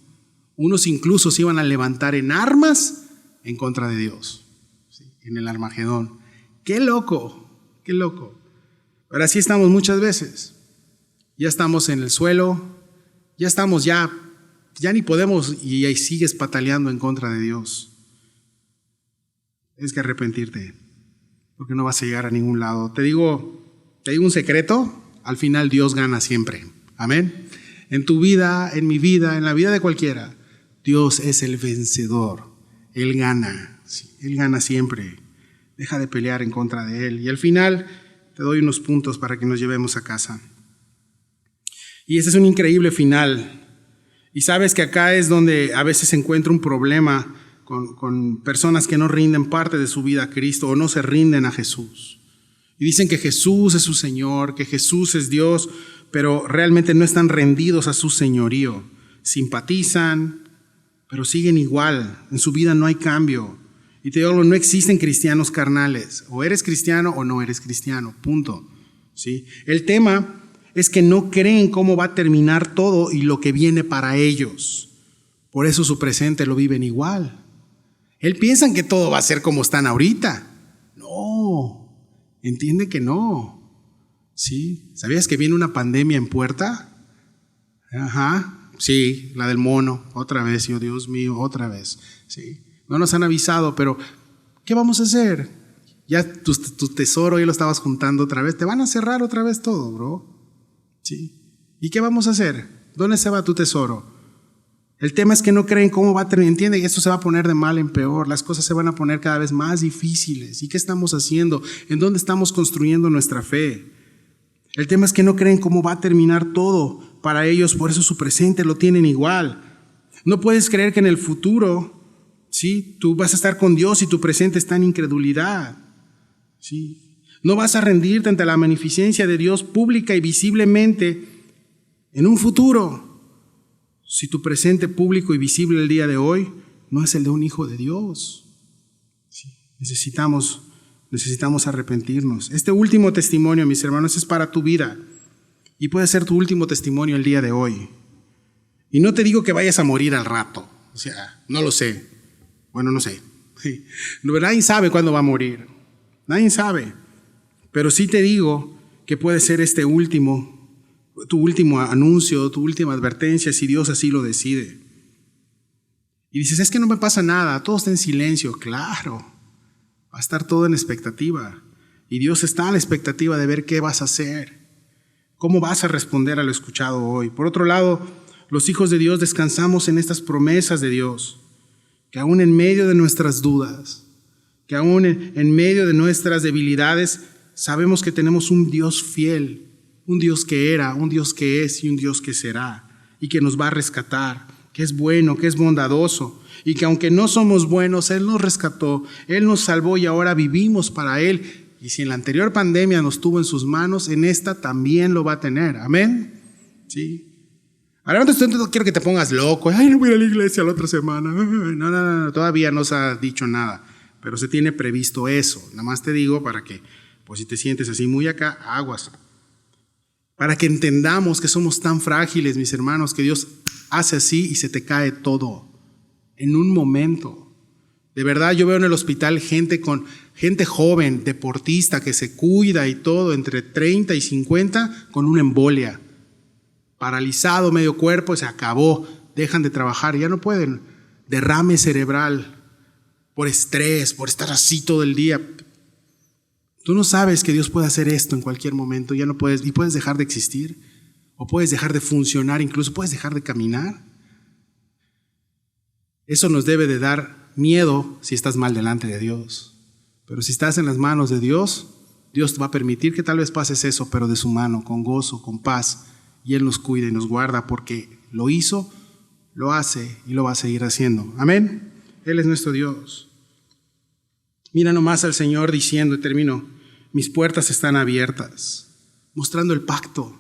Unos incluso se iban a levantar en armas en contra de Dios. ¿Sí? En el Armagedón. ¡Qué loco! ¡Qué loco! Pero así estamos muchas veces. Ya estamos en el suelo, ya estamos ya ni podemos y ahí sigues pataleando en contra de Dios. Tienes que arrepentirte, porque no vas a llegar a ningún lado. Te digo un secreto, al final Dios gana siempre. Amén. En tu vida, en mi vida, en la vida de cualquiera, Dios es el vencedor. Él gana, sí, Él gana siempre. Deja de pelear en contra de Él. Y al final te doy unos puntos para que nos llevemos a casa. Y este es un increíble final. Y sabes que acá es donde a veces se encuentra un problema con personas que no rinden parte de su vida a Cristo o no se rinden a Jesús. Y dicen que Jesús es su Señor, que Jesús es Dios, pero realmente no están rendidos a su señorío. Simpatizan, pero siguen igual. En su vida no hay cambio. Y te digo, no existen cristianos carnales. O eres cristiano o no eres cristiano. Punto. ¿Sí? El tema es que no creen cómo va a terminar todo y lo que viene para ellos. Por eso su presente lo viven igual. Piensan que todo va a ser como están ahorita. No, entiende que no. ¿Sí? ¿Sabías que viene una pandemia en puerta? Ajá, sí, la del mono, otra vez, oh Dios mío, otra vez. ¿Sí? No nos han avisado, pero ¿qué vamos a hacer? Ya tu tesoro ya lo estabas juntando otra vez, te van a cerrar otra vez todo, bro. ¿Sí? ¿Y qué vamos a hacer? ¿Dónde se va tu tesoro? El tema es que no creen cómo va a terminar. Entiende que esto se va a poner de mal en peor. Las cosas se van a poner cada vez más difíciles. ¿Y qué estamos haciendo? ¿En dónde estamos construyendo nuestra fe? El tema es que no creen cómo va a terminar todo para ellos. Por eso su presente lo tienen igual. No puedes creer que en el futuro, ¿sí?, tú vas a estar con Dios y tu presente está en incredulidad. ¿Sí? No vas a rendirte ante la magnificencia de Dios pública y visiblemente en un futuro, si tu presente público y visible el día de hoy no es el de un hijo de Dios. Sí. Necesitamos arrepentirnos. Este último testimonio, mis hermanos, es para tu vida y puede ser tu último testimonio el día de hoy. Y no te digo que vayas a morir al rato, o sea, no lo sé. Bueno, no sé. Sí. Nadie sabe cuándo va a morir. Nadie sabe. Pero sí te digo que puede ser este tu último anuncio, tu última advertencia, si Dios así lo decide. Y dices, es que no me pasa nada, todo está en silencio. Claro, va a estar todo en expectativa. Y Dios está a la expectativa de ver qué vas a hacer, cómo vas a responder a lo escuchado hoy. Por otro lado, los hijos de Dios descansamos en estas promesas de Dios, que aún en medio de nuestras dudas, que aún en medio de nuestras debilidades, sabemos que tenemos un Dios fiel, un Dios que era, un Dios que es y un Dios que será, y que nos va a rescatar, que es bueno, que es bondadoso, y que aunque no somos buenos, Él nos rescató, Él nos salvó y ahora vivimos para Él. Y si en la anterior pandemia nos tuvo en sus manos, en esta también lo va a tener. Amén. ¿Sí? Ahora no quiero que te pongas loco. Ay, no voy a ir a la iglesia la otra semana. No, todavía no se ha dicho nada, pero se tiene previsto eso. Nada más te digo para que, pues si te sientes así muy acá, aguas. Para que entendamos que somos tan frágiles, mis hermanos, que Dios hace así y se te cae todo en un momento. De verdad, yo veo en el hospital gente joven, deportista, que se cuida y todo, entre 30 y 50, con una embolia. Paralizado medio cuerpo, se acabó, dejan de trabajar, ya no pueden. Derrame cerebral, por estrés, por estar así todo el día. Tú no sabes que Dios puede hacer esto en cualquier momento, ya no puedes, y puedes dejar de existir, o puedes dejar de funcionar, incluso puedes dejar de caminar. Eso nos debe de dar miedo si estás mal delante de Dios. Pero si estás en las manos de Dios, Dios te va a permitir que tal vez pases eso, pero de su mano, con gozo, con paz, y Él nos cuida y nos guarda porque lo hizo, lo hace y lo va a seguir haciendo. Amén. Él es nuestro Dios. Mira nomás al Señor diciendo, y termino, mis puertas están abiertas, mostrando el pacto.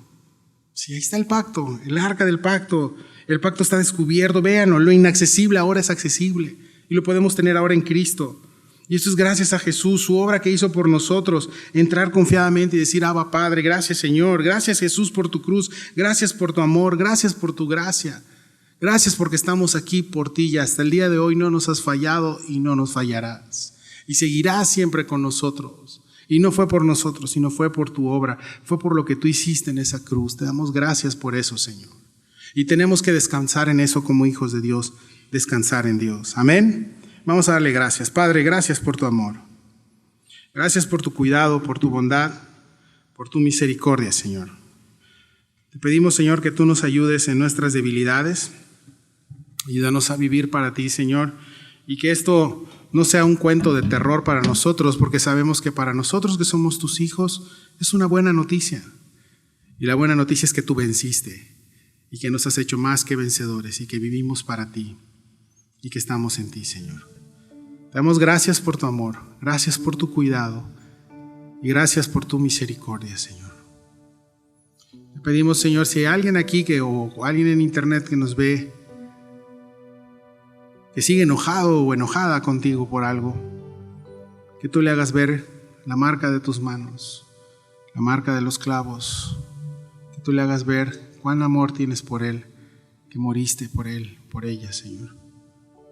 Sí, ahí está el pacto, el arca del pacto. El pacto está descubierto, véanlo, lo inaccesible ahora es accesible y lo podemos tener ahora en Cristo. Y esto es gracias a Jesús, su obra que hizo por nosotros, entrar confiadamente y decir, Abba Padre, gracias Señor, gracias Jesús por tu cruz, gracias por tu amor, gracias por tu gracia, gracias porque estamos aquí por ti y hasta el día de hoy no nos has fallado y no nos fallarás. Y seguirás siempre con nosotros. Y no fue por nosotros, sino fue por tu obra, fue por lo que tú hiciste en esa cruz. Te damos gracias por eso, Señor. Y tenemos que descansar en eso como hijos de Dios, descansar en Dios. Amén. Vamos a darle gracias. Padre, gracias por tu amor. Gracias por tu cuidado, por tu bondad, por tu misericordia, Señor. Te pedimos, Señor, que tú nos ayudes en nuestras debilidades. Ayúdanos a vivir para ti, Señor, y que esto no sea un cuento de terror para nosotros, porque sabemos que para nosotros que somos tus hijos es una buena noticia. Y la buena noticia es que tú venciste y que nos has hecho más que vencedores y que vivimos para ti y que estamos en ti, Señor. Te damos gracias por tu amor, gracias por tu cuidado y gracias por tu misericordia, Señor. Te pedimos, Señor, si hay alguien aquí o alguien en internet que nos ve, que sigue enojado o enojada contigo por algo, que tú le hagas ver la marca de tus manos, la marca de los clavos, que tú le hagas ver cuán amor tienes por él, que moriste por él, por ella, Señor.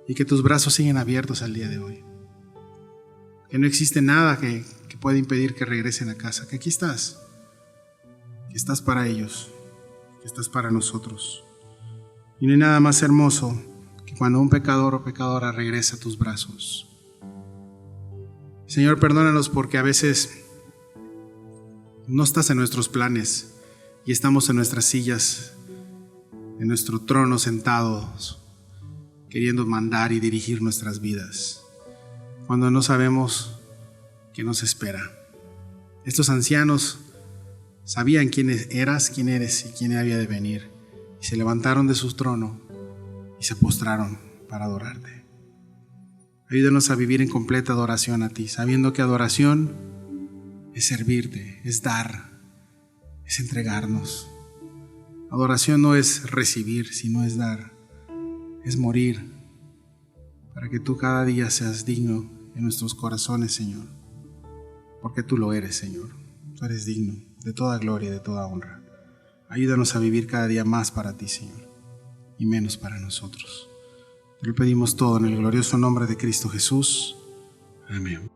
Y que tus brazos siguen abiertos al día de hoy. Que no existe nada que pueda impedir que regresen a casa. Que aquí estás. Que estás para ellos. Que estás para nosotros. Y no hay nada más hermoso que cuando un pecador o pecadora regresa a tus brazos. Señor, perdónanos porque a veces no estás en nuestros planes y estamos en nuestras sillas, en nuestro trono sentados, queriendo mandar y dirigir nuestras vidas, cuando no sabemos qué nos espera. Estos ancianos sabían quién eras, quién eres y quién había de venir, y se levantaron de su trono y se postraron para adorarte. Ayúdanos a vivir en completa adoración a ti, sabiendo que adoración es servirte, es dar, es entregarnos. Adoración no es recibir, sino es dar. Es morir para que tú cada día seas digno en nuestros corazones, Señor, porque tú lo eres, Señor. Tú eres digno de toda gloria y de toda honra. Ayúdanos a vivir cada día más para ti, Señor, y menos para nosotros. Te lo pedimos todo en el glorioso nombre de Cristo Jesús. Amén.